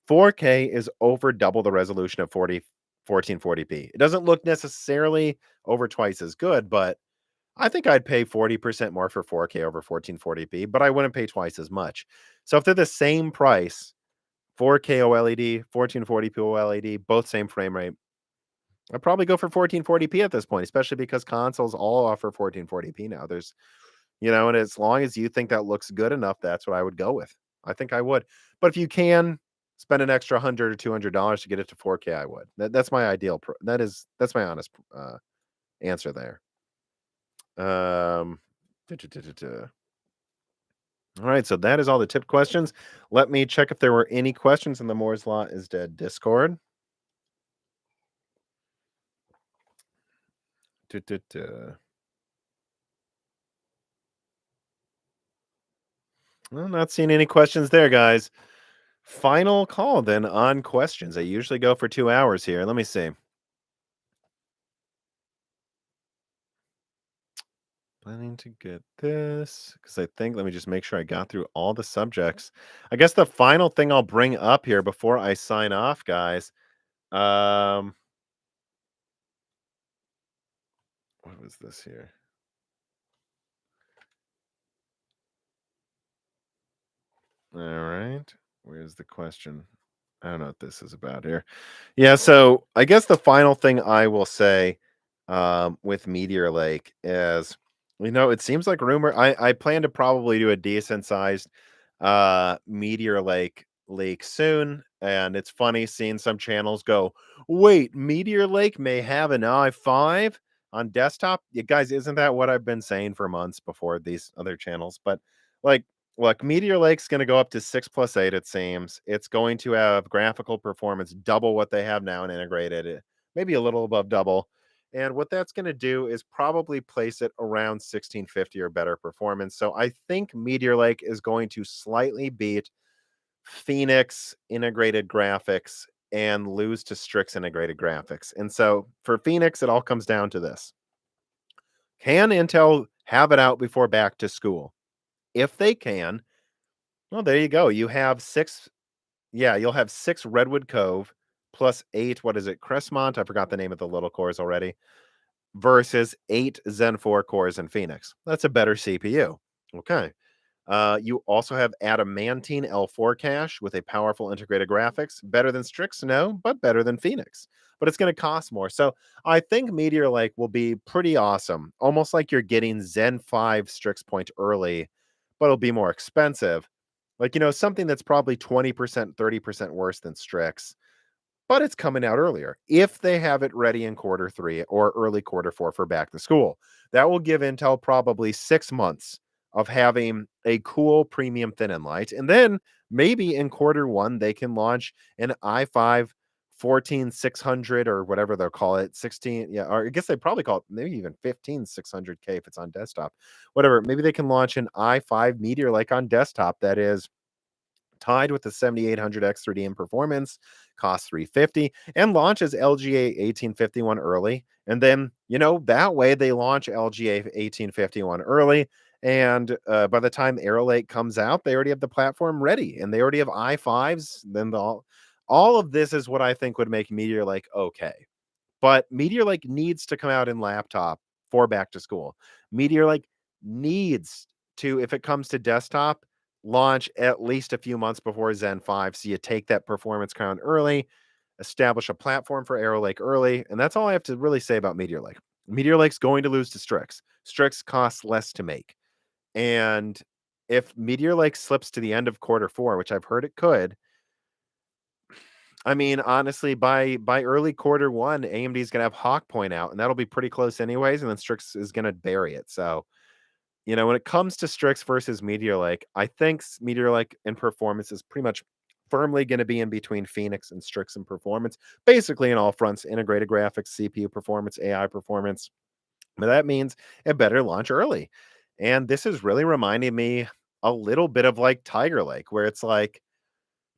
4K is over double the resolution of 1440p. It doesn't look necessarily over twice as good, but I think I'd pay 40% more for 4K over 1440p, but I wouldn't pay twice as much. So if they're the same price, 4K OLED, 1440p OLED, both same frame rate, I'd probably go for 1440p at this point, especially because consoles all offer 1440p now. And as long as you think that looks good enough, that's what I would go with. I think I would. But if you can spend an extra 100 or $200 to get it to 4K, I would. That's my ideal. That's my honest answer there. Um, duh, duh, duh, duh, duh. All right, so that is all the tip questions. Let me check if there were any questions in the Moore's Law is Dead Discord. Duh, duh, duh. I'm not seeing any questions there, guys. Final call then on questions. I usually go for 2 hours here. Let me see. Planning to get this because I think, let me just make sure I got through all the subjects. I guess the final thing I'll bring up here before I sign off, guys. Um, what was this here? All right. Where's the question? I don't know what this is about here. Yeah, so I guess the final thing I will say with Meteor Lake is, it seems like rumor. I plan to probably do a decent sized Meteor Lake soon, and it's funny seeing some channels go, "Wait, Meteor Lake may have an i5 on desktop." You guys, isn't that what I've been saying for months before these other channels? But like, look, Meteor Lake's going to go up to 6+8, it seems. It's going to have graphical performance double what they have now and integrated it, maybe a little above double. And what that's going to do is probably place it around 1650 or better performance. So I think Meteor Lake is going to slightly beat Phoenix integrated graphics and lose to Strix integrated graphics. And so for Phoenix, it all comes down to this: can Intel have it out before back to school? If they can, well, there you go. You have six. Yeah, you'll have six Redwood Cove plus eight. What is it? Crestmont. I forgot the name of the little cores already. Versus eight Zen 4 cores in Phoenix. That's a better CPU. Okay. You also have adamantine L4 cache with a powerful integrated graphics. Better than Strix? No, but better than Phoenix. But it's going to cost more. So I think Meteor Lake will be pretty awesome. Almost like you're getting Zen 5 Strix Point early, but it'll be more expensive. Like, something that's probably 20%, 30% worse than Strix, but it's coming out earlier if they have it ready in quarter three or early quarter four for back to school. That will give Intel probably 6 months of having a cool premium thin and light. And then maybe in quarter one, they can launch an i5 14600 or whatever they'll call it, 16. Yeah, or I guess they probably call it maybe even 15600K if it's on desktop, whatever. Maybe they can launch an i5 Meteor Lake on desktop that is tied with the 7800X 3D in performance, costs 350, and launches LGA 1851 early. And then, that way they launch LGA 1851 early. And by the time Arrow Lake comes out, they already have the platform ready and they already have i5s. Then all of this is what I think would make Meteor Lake okay. But Meteor Lake needs to come out in laptop for back to school. Meteor Lake needs to, if it comes to desktop, launch at least a few months before Zen 5. So you take that performance crown early, establish a platform for Arrow Lake early. And that's all I have to really say about Meteor Lake. Meteor Lake's going to lose to Strix. Strix costs less to make. And if Meteor Lake slips to the end of quarter four, which I've heard it could, I mean, honestly, by early quarter one, AMD is gonna have Hawk Point out, and that'll be pretty close anyways, and then Strix is gonna bury it. So, when it comes to Strix versus Meteor Lake, I think Meteor Lake in performance is pretty much firmly gonna be in between Phoenix and Strix in performance, basically in all fronts: integrated graphics, CPU performance, AI performance. But that means it better launch early. And this is really reminding me a little bit of like Tiger Lake, where it's like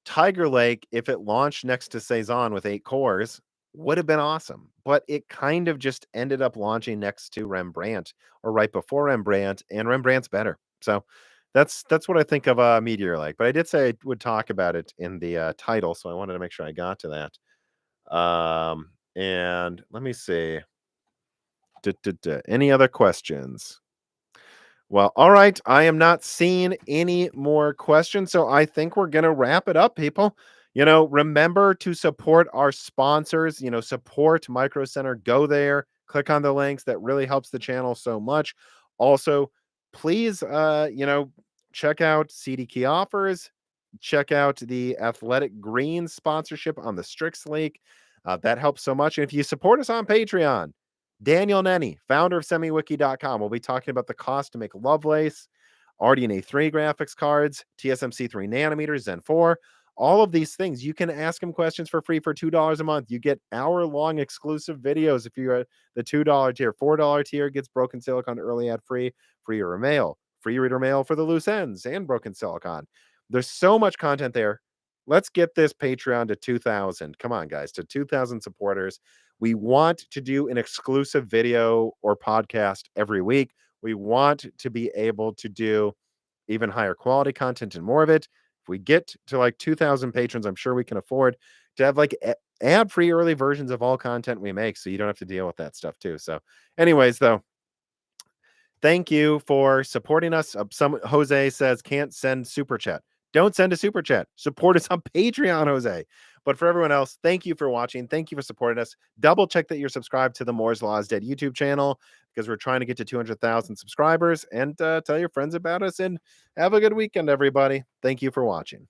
Tiger Lake, if it launched next to Cezanne with 8 cores, would have been awesome, but it kind of just ended up launching next to Rembrandt or right before Rembrandt, and Rembrandt's better. So that's what I think of Meteor Lake. But I did say I would talk about it in the title, so I wanted to make sure I got to that. And let me see. Any other questions? Well, all right. I am not seeing any more questions. So I think we're going to wrap it up, people. Remember to support our sponsors, support Micro Center. Go there, click on the links. That really helps the channel so much. Also, please, check out CD Key Offers. Check out the Athletic Greens sponsorship on the Strix League. That helps so much. And if you support us on Patreon, Daniel Nenny, founder of SemiWiki.com, will be talking about the cost to make Lovelace, RDNA 3 graphics cards, TSMC 3 nanometers, Zen 4, all of these things. You can ask him questions for free for $2 a month. You get hour-long exclusive videos if you're at the $2 tier. $4 tier gets Broken Silicon early ad free, free reader mail for the loose ends and Broken Silicon. There's so much content there. let's get this Patreon to 2,000. Come on, guys, to 2,000 supporters. We want to do an exclusive video or podcast every week. We want to be able to do even higher quality content and more of it. If we get to like 2,000 patrons, I'm sure we can afford to have like ad-free early versions of all content we make, so you don't have to deal with that stuff too. So anyways, though, thank you for supporting us. Some Jose says can't send super chat. Don't send a super chat. Support us on Patreon, Jose. But for everyone else, thank you for watching. Thank you for supporting us. Double check that you're subscribed to the Moore's Law is Dead YouTube channel, because we're trying to get to 200,000 subscribers. And tell your friends about us, and have a good weekend, everybody. Thank you for watching.